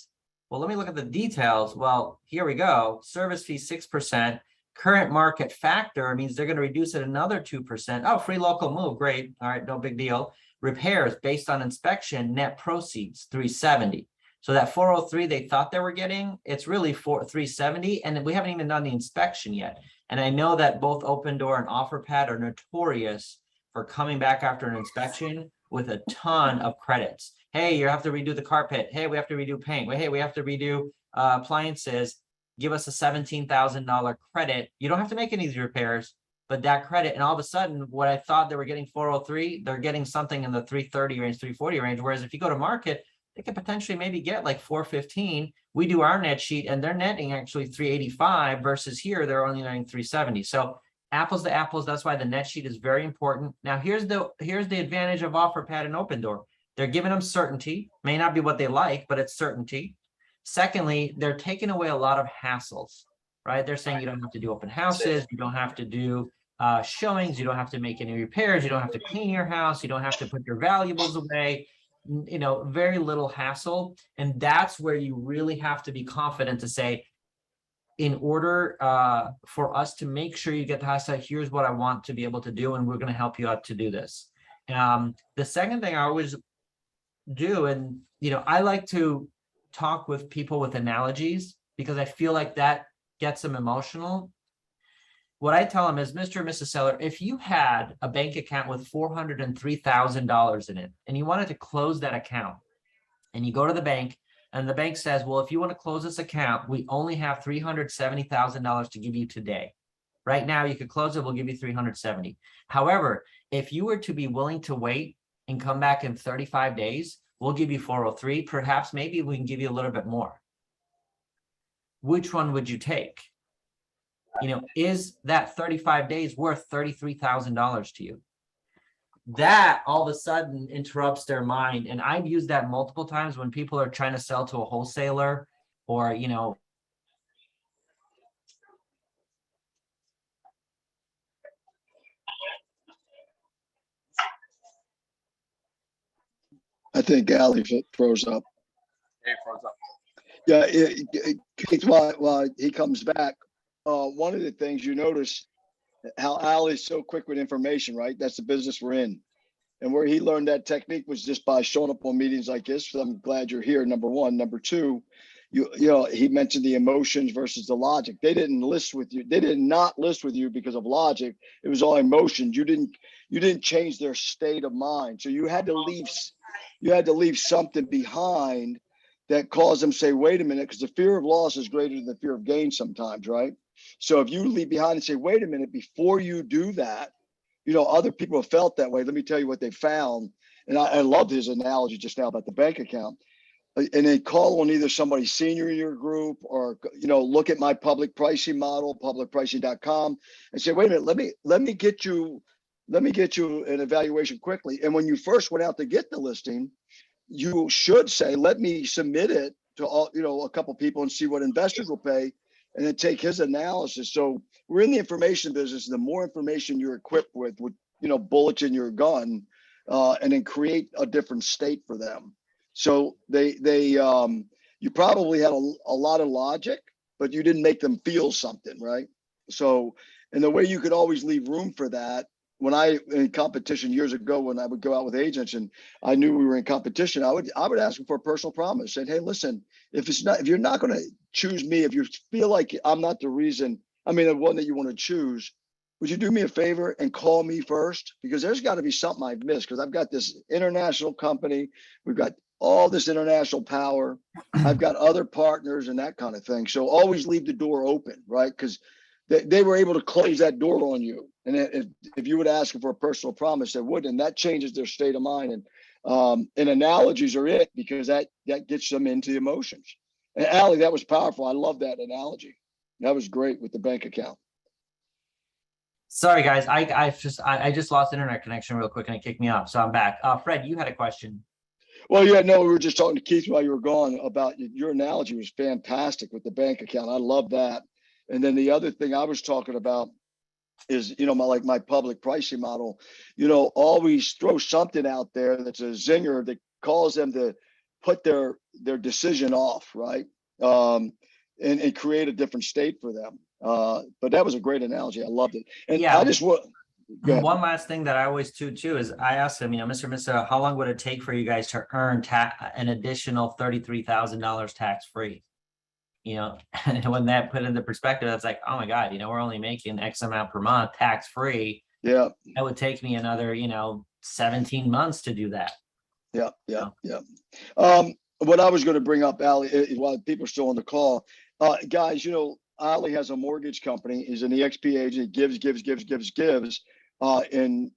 Well, let me look at the details. Well, here we go. Service fee 6%. Current market factor means they're going to reduce it another 2%. Oh, free local move. Great. All right, no big deal. Repairs based on inspection, net proceeds 370. So that 403 they thought they were getting, it's really 370, and we haven't even done the inspection yet. And I know that both Open Door and OfferPad are notorious for coming back after an inspection with a ton of credits. Hey, you have to redo the carpet. Hey, we have to redo paint. Hey, we have to redo appliances. Give us a $17,000 credit. You don't have to make any of these repairs, but that credit, and all of a sudden, what I thought they were getting 403, they're getting something in the 330 range, 340 range. Whereas if you go to market, they could potentially maybe get like 415. We do our net sheet and they're netting actually 385 versus here, they're only netting 370. So apples to apples, that's why the net sheet is very important. Now here's the advantage of OfferPad and Open Door. They're giving them certainty, may not be what they like, but it's certainty. Secondly, they're taking away a lot of hassles, right? They're saying you don't have to do open houses, you don't have to do showings, you don't have to make any repairs, you don't have to clean your house, you don't have to put your valuables away, you know, very little hassle. And that's where you really have to be confident to say, in order for us to make sure you get the house, here's what I want to be able to do, and we're going to help you out to do this. The second thing I always do, and you know, I like to talk with people with analogies because I feel like that gets them emotional. What I tell them is, Mr. and Mrs. Seller, if you had a bank account with $403,000 in it and you wanted to close that account, and you go to the bank and the bank says, well, if you want to close this account, we only have $370,000 to give you today. Right now, you could close it, we'll give you 370. However, if you were to be willing to wait and come back in 35 days, we'll give you 403. Perhaps maybe we can give you a little bit more. Which one would you take? You know, is that 35 days worth $33,000 to you? That all of a sudden interrupts their mind. And I've used that multiple times when people are trying to sell to a wholesaler, or, you know, I think Allie froze up. Hey, froze up. Yeah, Keith, while he comes back, one of the things you notice how Allie's so quick with information, right? That's the business we're in. And where he learned that technique was just by showing up on meetings like this. So I'm glad you're here, number one. Number two, you know, he mentioned the emotions versus the logic. They didn't list with you. They did not list with you because of logic. It was all emotions. You didn't change their state of mind. So you had to leave something behind that caused them to say, wait a minute, because the fear of loss is greater than the fear of gain sometimes, right? So if you leave behind and say, wait a minute, before you do that, you know, other people have felt that way. Let me tell you what they found. And I loved his analogy just now about the bank account. And then call on either somebody senior in your group, or, you know, look at my public pricing model, publicpricing.com, and say, wait a minute, let me get you an evaluation quickly. And when you first went out to get the listing, you should say, let me submit it to all, you know, a couple people and see what investors will pay, and then take his analysis. So we're in the information business. The more information you're equipped with, you know, bullets in your gun, and then create a different state for them. So you probably had a lot of logic, but you didn't make them feel something, right? So, and the way you could always leave room for that, when in competition years ago, when I would go out with agents and I knew we were in competition, I would ask them for a personal promise, saying, hey, listen, if you're not going to choose me, if you feel like I'm not the reason, I mean, the one that you want to choose, would you do me a favor and call me first? Because there's got to be something I've missed, because I've got this international company. We've got all this international power. I've got other partners and that kind of thing. So always leave the door open, right? Because they were able to close that door on you. And if you would ask them for a personal promise, they wouldn't. And that changes their state of mind. And analogies are it, because that gets them into the emotions. And Allie, that was powerful. I love that analogy. That was great with the bank account. Sorry, guys. I just lost internet connection real quick and it kicked me off. So I'm back. Fred, you had a question. Well, yeah, no, we were just talking to Keith while you were gone about your analogy was fantastic with the bank account. I love that. And then the other thing I was talking about is, you know, my public pricing model, you know, always throw something out there that's a zinger that calls them to put their decision off, right? And create a different state for them. But that was a great analogy. I loved it. And Yeah. I just want, Go ahead. One last thing that I always do too is I ask them, Mr. how long would it take for you guys to earn an additional $33,000 tax free? And when that put into perspective, that's like, oh my God, we're only making X amount per month tax free. Yeah, That would take me another, 17 months to do that. yeah. What I was going to bring up, Ali, while people are still on the call, guys, Ali has a mortgage company. He's an EXP agent. He gives. And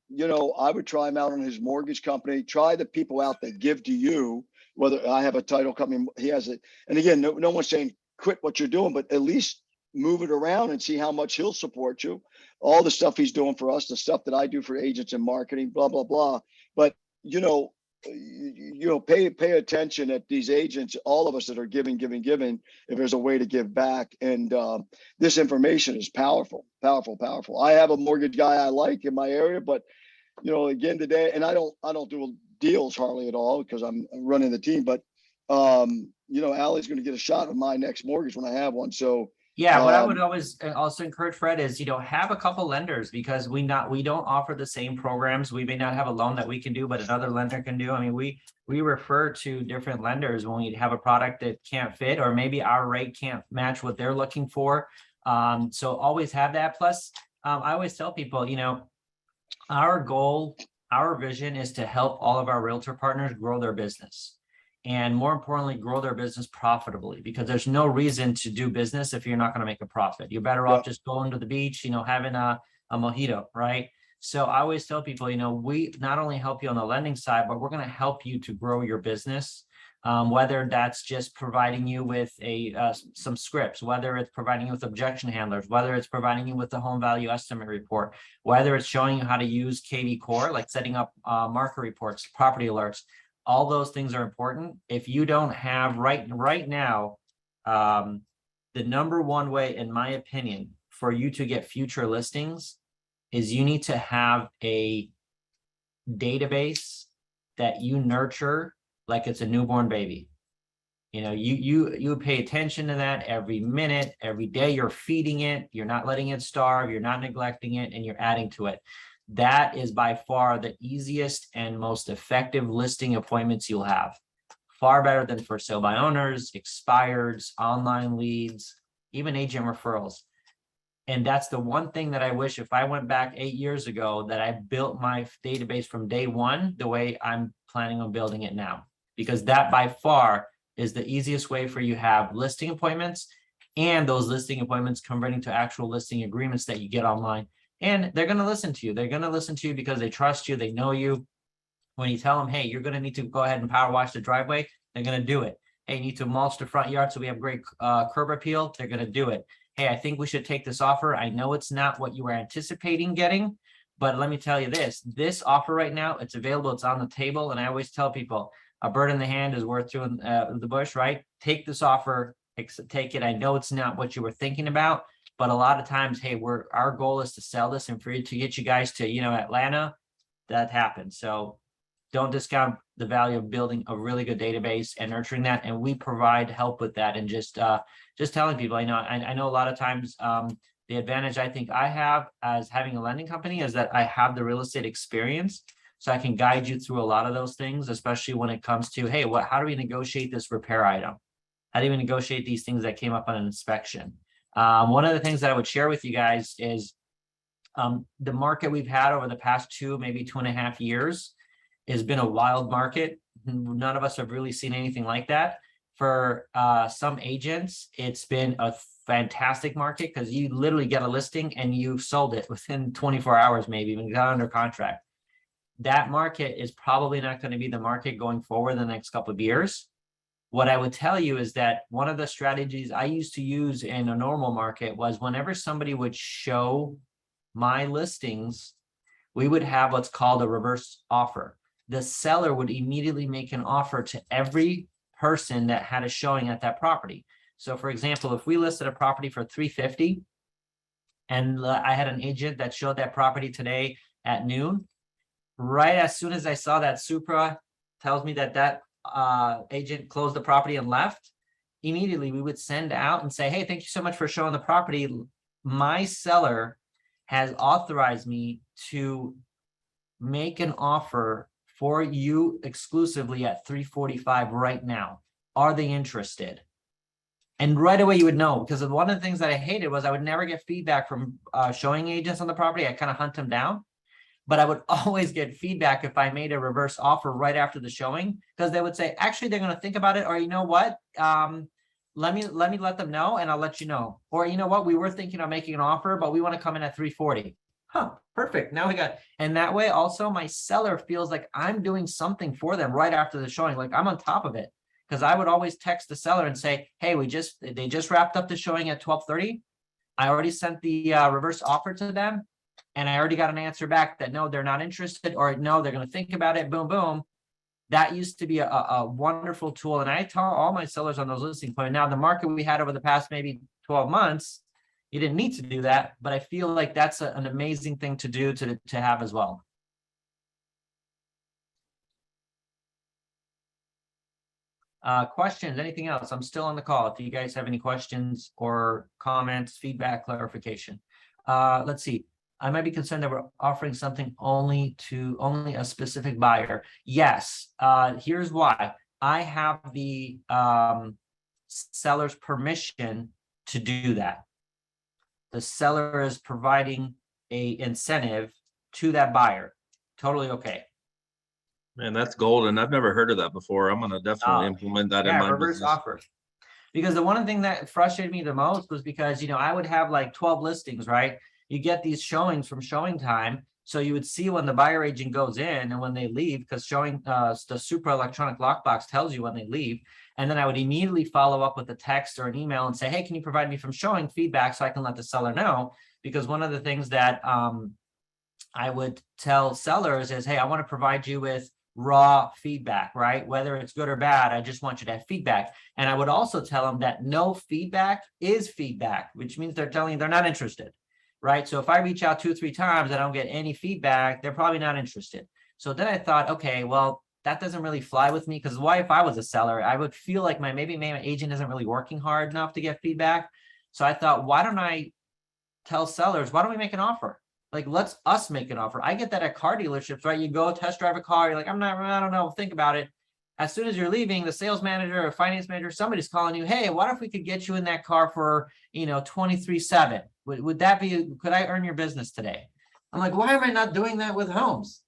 I would try him out on his mortgage company. Try the people out that give to you. Whether I have a title company, he has it. And again, no one's saying quit what you're doing, but at least move it around and see how much he'll support you. All the stuff he's doing for us, the stuff that I do for agents and marketing, blah blah blah. But pay attention at these agents, all of us that are giving, if there's a way to give back. And this information is powerful. I have a mortgage guy I like in my area, but again today, and I don't do deals hardly at all because I'm running the team, but Allie's going to get a shot at my next mortgage when I have one. So yeah, what I would always also encourage, Fred, is have a couple lenders, because we don't offer the same programs. We may not have a loan that we can do, but another lender can do. I mean, we refer to different lenders when we have a product that can't fit, or maybe our rate can't match what they're looking for. So always have that. Plus, I always tell people, our goal, our vision is to help all of our realtor partners grow their business. And more importantly, grow their business profitably, because there's no reason to do business if you're not going to make a profit. You're better off just going to the beach, having a mojito, right? So I always tell people, we not only help you on the lending side, but we're going to help you to grow your business. Whether that's just providing you with some scripts, whether it's providing you with objection handlers, whether it's providing you with the home value estimate report, whether it's showing you how to use KV Core, like setting up market reports, property alerts. All those things are important. If you don't have right now, the number one way, in my opinion, for you to get future listings is you need to have a database that you nurture like it's a newborn baby. You pay attention to that every minute, every day. You're feeding it. You're not letting it starve. You're not neglecting it, and you're adding to it. That is by far the easiest and most effective listing appointments you'll have. Far better than for sale by owners, expireds, online leads, even agent referrals. And that's the one thing that I wish, if I went back 8 years ago, that I built my database from day one the way I'm planning on building it now. Because that by far is the easiest way for you to have listing appointments, and those listing appointments converting to actual listing agreements that you get online. And they're going to listen to you. They're going to listen to you because they trust you. They know you. When you tell them, hey, you're going to need to go ahead and power wash the driveway, they're going to do it. Hey, you need to mulch the front yard so we have great curb appeal, they're going to do it. Hey, I think we should take this offer. I know it's not what you were anticipating getting, but let me tell you this offer right now, it's available, it's on the table. And I always tell people, a bird in the hand is worth two in the bush, right? Take this offer, take it. I know it's not what you were thinking about, but a lot of times, hey, our goal is to sell this and for you to get you guys to, Atlanta. That happens. So don't discount the value of building a really good database and nurturing that. And we provide help with that. And just telling people, I know a lot of times the advantage I think I have as having a lending company is that I have the real estate experience. So I can guide you through a lot of those things, especially when it comes to, hey, how do we negotiate this repair item? How do we negotiate these things that came up on an inspection? One of the things that I would share with you guys is the market we've had over the past maybe 2.5 years has been a wild market. None of us have really seen anything like that. For some agents, it's been a fantastic market because you literally get a listing and you sold it within 24 hours, maybe even got under contract. That market is probably not going to be the market going forward in the next couple of years. What I would tell you is that one of the strategies I used to use in a normal market was whenever somebody would show my listings, we would have what's called a reverse offer. The seller would immediately make an offer to every person that had a showing at that property. So for example, if we listed a property for $350 and I had an agent that showed that property today at noon, right as soon as I saw that Supra tells me that agent closed the property and left, immediately we would send out and say, hey, thank you so much for showing the property. My seller has authorized me to make an offer for you exclusively at 345 right now. Are they interested? And right away you would know, because one of the things that I hated was I would never get feedback from showing agents on the property. I kind of hunt them down, but I would always get feedback if I made a reverse offer right after the showing, because they would say, actually, they're going to think about it, or you know what? Let me let them know and I'll let you know. Or you know what? We were thinking of making an offer, but we want to come in at 340. Huh, perfect. Now we got, and that way also my seller feels like I'm doing something for them right after the showing, like I'm on top of it. Because I would always text the seller and say, hey, they just wrapped up the showing at 12:30. I already sent the reverse offer to them. And I already got an answer back that no, they're not interested, or no, they're going to think about it. Boom, boom. That used to be a wonderful tool. And I tell all my sellers on those listing points. Now, the market we had over the past maybe 12 months, you didn't need to do that. But I feel like that's an amazing thing to do to have as well. Questions, anything else? I'm still on the call. If you guys have any questions or comments, feedback, clarification. Let's see. I might be concerned that we're offering something only a specific buyer. Yes, here's why. I have the seller's permission to do that. The seller is providing a incentive to that buyer. Totally okay. Man, that's golden. I've never heard of that before. I'm gonna definitely Oh, implement that in Yeah, my reverse business. offer. Because the one thing that frustrated me the most was because, you know, I would have like 12 listings, right? You get these showings from showing time. So you would see when the buyer agent goes in and when they leave, because showing the super electronic lockbox tells you when they leave. And then I would immediately follow up with a text or an email and say, hey, can you provide me from showing feedback so I can let the seller know? Because one of the things that I would tell sellers is, hey, I want to provide you with raw feedback, right? Whether it's good or bad, I just want you to have feedback. And I would also tell them that no feedback is feedback, which means they're telling you they're not interested, right? So if I reach out 2 or 3 times, I don't get any feedback, they're probably not interested. So then I thought, okay, well, that doesn't really fly with me, because why, if I was a seller, I would feel like maybe my agent isn't really working hard enough to get feedback. So I thought, why don't I tell sellers, why don't we make an offer? Like, let's us make an offer. I get that at car dealerships, right? You go test drive a car. You're like, I don't know. Think about it. As soon as you're leaving, the sales manager or finance manager, somebody's calling you. Hey, what if we could get you in that car for, 23.7? Would that be, could I earn your business today? I'm like, why am I not doing that with homes?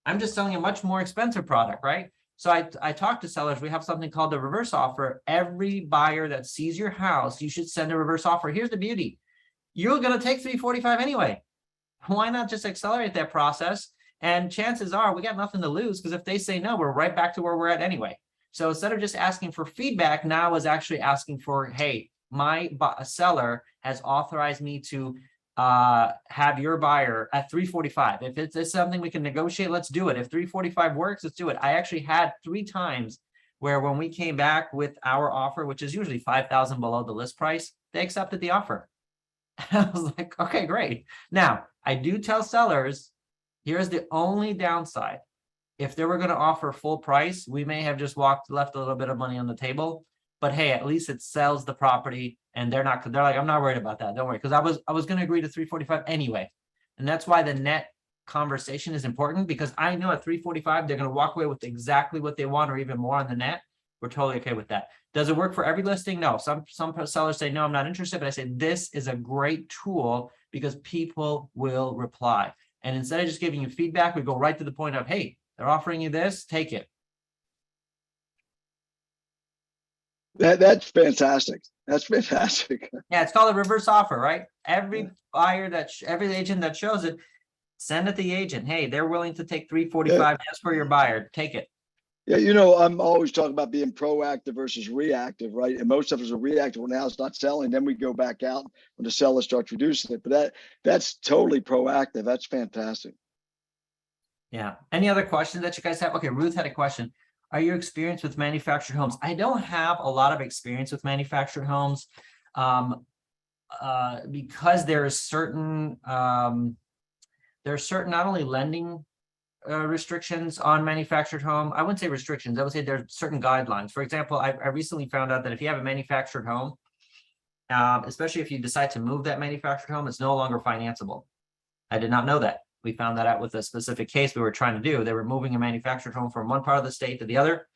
I'm just selling a much more expensive product, right? So I talk to sellers. We have something called the reverse offer. Every buyer that sees your house, you should send a reverse offer. Here's the beauty. You're going to take 345 anyway. Why not just accelerate that process? And chances are we got nothing to lose, because if they say no, we're right back to where we're at anyway. So instead of just asking for feedback, now is actually asking for, hey, my seller has authorized me to have your buyer at 345. If it's something we can negotiate, let's do it. If 345 works, let's do it. I actually had 3 times where when we came back with our offer, which is usually 5,000 below the list price, they accepted the offer. I was like, okay, great. Now, I do tell sellers, here's the only downside. If they were going to offer full price, we may have just left a little bit of money on the table. But hey, at least it sells the property, and they're like, I'm not worried about that. Don't worry. Because I was going to agree to 345 anyway. And that's why the net conversation is important, because I know at 345, they're going to walk away with exactly what they want, or even more on the net. We're totally okay with that. Does it work for every listing? No. Some sellers say, no, I'm not interested. But I say, this is a great tool because people will reply. And instead of just giving you feedback, we go right to the point of, hey, they're offering you this, take it. That's fantastic. That's fantastic. Yeah, it's called a reverse offer, right? Every buyer every agent that shows it, send it to the agent. Hey, they're willing to take 345 just for your buyer. Take it. Yeah, I'm always talking about being proactive versus reactive, right? And most of us are reactive when the house not selling. Then we go back out when the seller starts reducing it. But that's totally proactive. That's fantastic. Yeah. Any other questions that you guys have? Okay, Ruth had a question. Are you experienced with manufactured homes? I don't have a lot of experience with manufactured homes because there's certain not only lending restrictions on manufactured home. I wouldn't say restrictions. I would say there's certain guidelines. For example, I recently found out that if you have a manufactured home, especially if you decide to move that manufactured home, it's no longer financeable. I did not know that. We found that out with a specific case we were trying to do. They were moving a manufactured home from one part of the state to the other.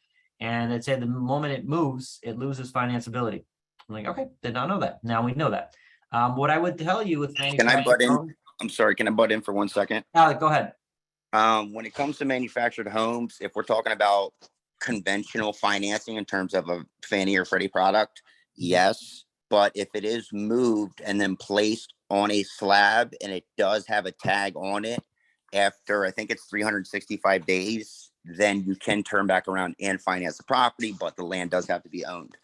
And it said the moment it moves, it loses financeability. I'm like, okay, did not know that. Now we know that. What I would tell you with Can I butt manufactured in? homes, I'm sorry, can I butt in for 1 second? Alec, go ahead. When it comes to manufactured homes, if we're talking about conventional financing in terms of a Fannie or Freddie product, yes. But if it is moved and then placed on a slab and it does have a tag on it after, I think it's 365 days, then you can turn back around and finance the property, but the land does have to be owned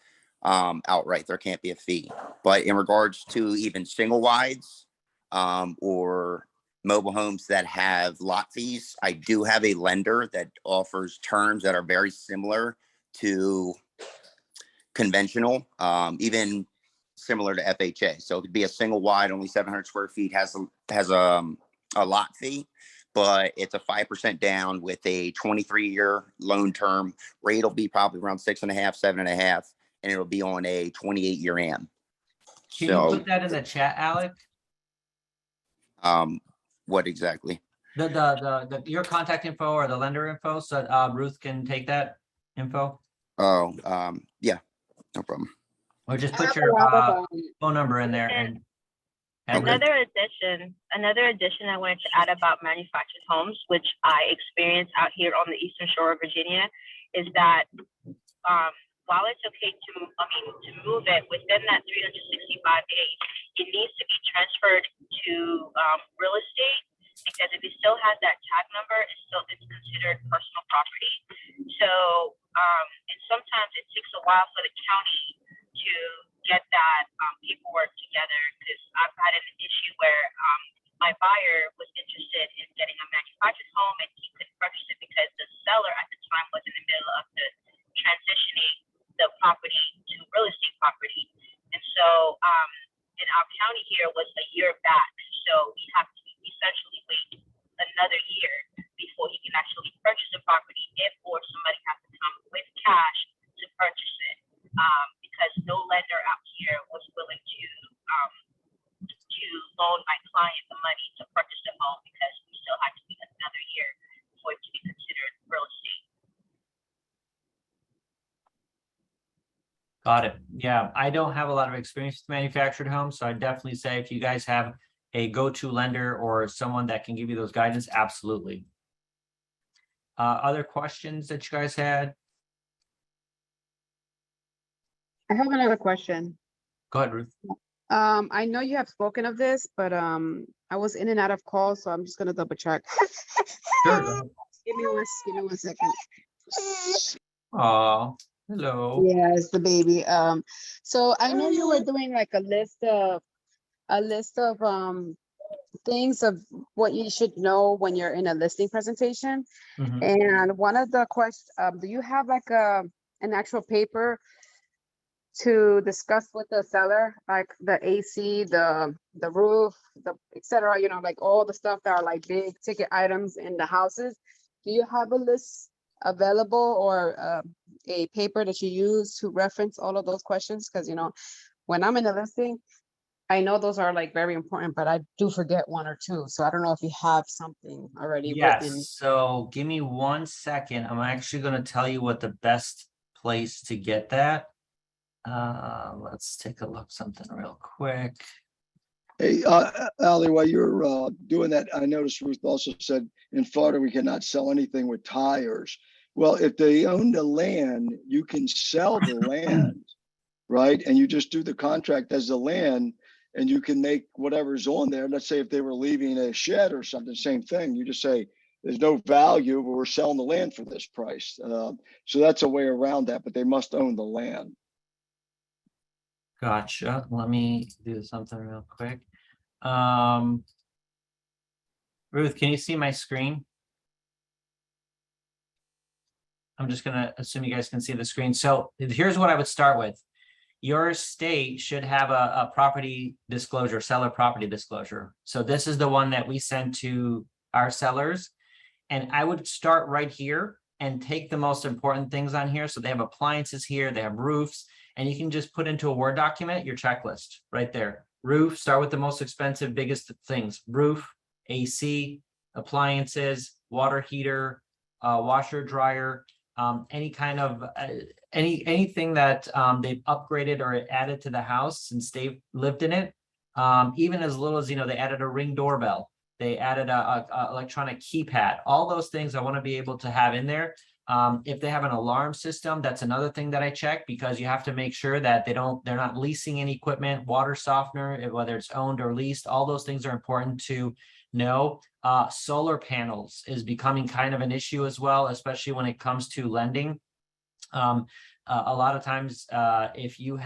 outright. There can't be a fee. But in regards to even single wides or mobile homes that have lot fees, I do have a lender that offers terms that are very similar to conventional, even similar to FHA. So it could be a single wide, only 700 square feet, has a lot fee, but it's a 5% down with a 23-year loan term. Rate will be probably around 6.5, 7.5, and it'll be on a 28-year AM. Can you put that in the chat, Alec? What exactly? Your contact info or the lender info, so Ruth can take that info, Oh, yeah, no problem. or just I put have a your lot of, phone number in there and. Ruth- Another addition I wanted to add about manufactured homes, which I experience out here on the Eastern Shore of Virginia, is that while it's okay to move it within that 365 days, it needs to be transferred to real estate, because if it still has that tag number, it's considered personal property. So and sometimes it takes a while for the county to get that paperwork together, because I've had an issue where my buyer was interested in getting a manufactured home and he couldn't purchase it because the seller at the time was in the middle of the transitioning the property to real estate property. And so in our county here was a year back. So we have to essentially wait another year before he can actually purchase the property, if or somebody has to come with cash to purchase it. Because no lender out here was willing to loan my client the money to purchase the home, because we still had to wait another year for it to be considered real estate. Got it. Yeah, I don't have a lot of experience with manufactured homes, so I definitely say if you guys have a go-to lender or someone that can give you those guidance, absolutely. Other questions that you guys had? I have another question. Go ahead, Ruth. I know you have spoken of this, but I was in and out of calls, so I'm just gonna double check. Sure. Go ahead. Give me 1 second. Aw, hello. Yeah, it's the baby. So I know you were doing like a list of things of what you should know when you're in a listing presentation. Mhm. And one of the questions, do you have like an actual paper to discuss with the seller, like the AC, the roof, the et cetera, like all the stuff that are like big ticket items in the houses? Do you have a list available, or a paper that you use to reference all of those questions? Because when I'm in a listing, I know those are like very important, but I do forget one or two. So I don't know if you have something already written. Yes, so give me 1 second. I'm actually going to tell you what the best place to get that. Let's take a look something real quick. Hey, Ali, while you're doing that, I noticed Ruth also said in Florida, we cannot sell anything with tires. Well, if they own the land, you can sell the land, right? And you just do the contract as the land, and you can make whatever's on there. Let's say if they were leaving a shed or something, same thing. You just say, there's no value, but we're selling the land for this price. So that's a way around that, but they must own the land. Gotcha. Let me do something real quick. Ruth, can you see my screen? I'm just gonna assume you guys can see the screen. So here's what I would start with. Your state should have a property disclosure, seller property disclosure. So this is the one that we send to our sellers. And I would start right here and take the most important things on here. So they have appliances here, they have roofs, and you can just put into a Word document your checklist right there. Roof, start with the most expensive, biggest things, roof, AC, appliances, water heater, washer, dryer, any kind of, anything that they've upgraded or added to the house since they've lived in it. Even as little as, they added a Ring doorbell, they added a electronic keypad, all those things I want to be able to have in there. If they have an alarm system, that's another thing that I check, because you have to make sure that they're not leasing any equipment, water softener, whether it's owned or leased, all those things are important to know. Solar panels is becoming kind of an issue as well, especially when it comes to lending. A lot of times, if you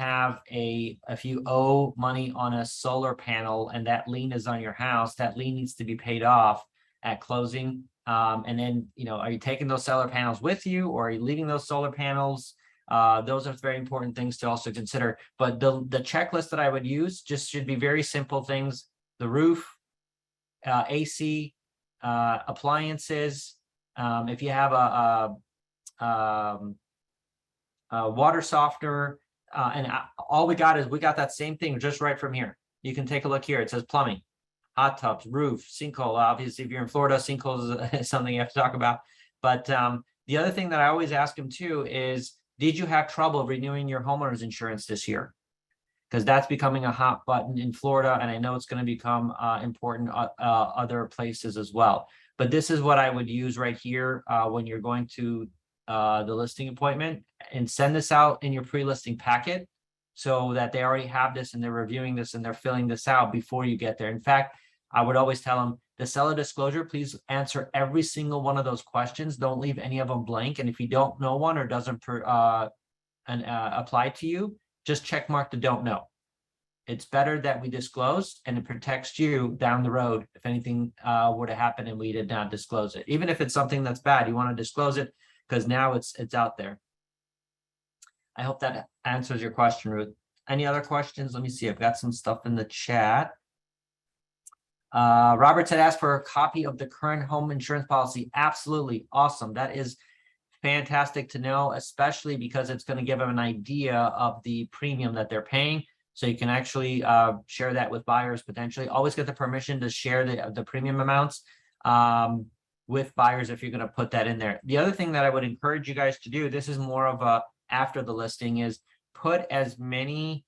owe money on a solar panel and that lien is on your house, that lien needs to be paid off at closing. And then, are you taking those solar panels with you, or are you leaving those solar panels? Those are very important things to also consider. But the checklist that I would use just should be very simple things: the roof, AC, appliances. If you have a water softener, and all we got that same thing just right from here. You can take a look here. It says plumbing, hot tubs, roof, sinkhole. Obviously, if you're in Florida, sinkholes is something you have to talk about. But the other thing that I always ask them too is, did you have trouble renewing your homeowner's insurance this year? Because that's becoming a hot button in Florida, and I know it's going to become important other places as well. But this is what I would use right here when you're going to the listing appointment, and send this out in your pre-listing packet so that they already have this and they're reviewing this and they're filling this out before you get there. In fact, I would always tell them, the seller disclosure, please answer every single one of those questions. Don't leave any of them blank. And if you don't know one or doesn't apply to you, just check mark the don't know. It's better that we disclose, and it protects you down the road if anything were to happen and we did not disclose it. Even if it's something that's bad, you want to disclose it, because now it's out there. I hope that answers your question, Ruth. Any other questions? Let me see. I've got some stuff in the chat. Robert said, ask for a copy of the current home insurance policy. Absolutely. Awesome. That is fantastic to know, especially because it's going to give them an idea of the premium that they're paying. So you can actually share that with buyers potentially. Always get the permission to share the premium amounts with buyers if you're going to put that in there. The other thing that I would encourage you guys to do, this is more of a after the listing, is put as many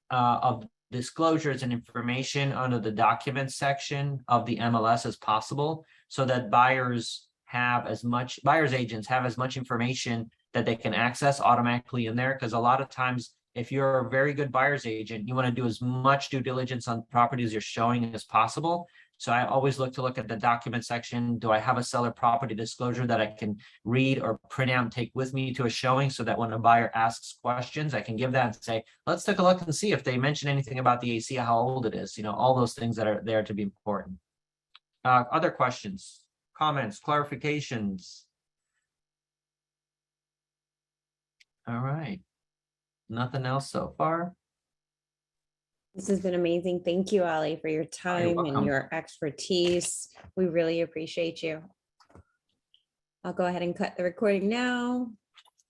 of disclosures and information under the documents section of the MLS as possible, so that buyers agents have as much information that they can access automatically in there. Because a lot of times, if you're a very good buyer's agent, you want to do as much due diligence on properties you're showing as possible. So I always look at the document section. Do I have a seller property disclosure that I can read or print out and take with me to a showing, so that when a buyer asks questions, I can give that and say, let's take a look and see if they mention anything about the AC, how old it is, all those things that are there to be important. Other questions, comments, clarifications? All right. Nothing else so far? This has been amazing. Thank you, Ali, for your time and welcome. your expertise. We really appreciate you. I'll go ahead and cut the recording now.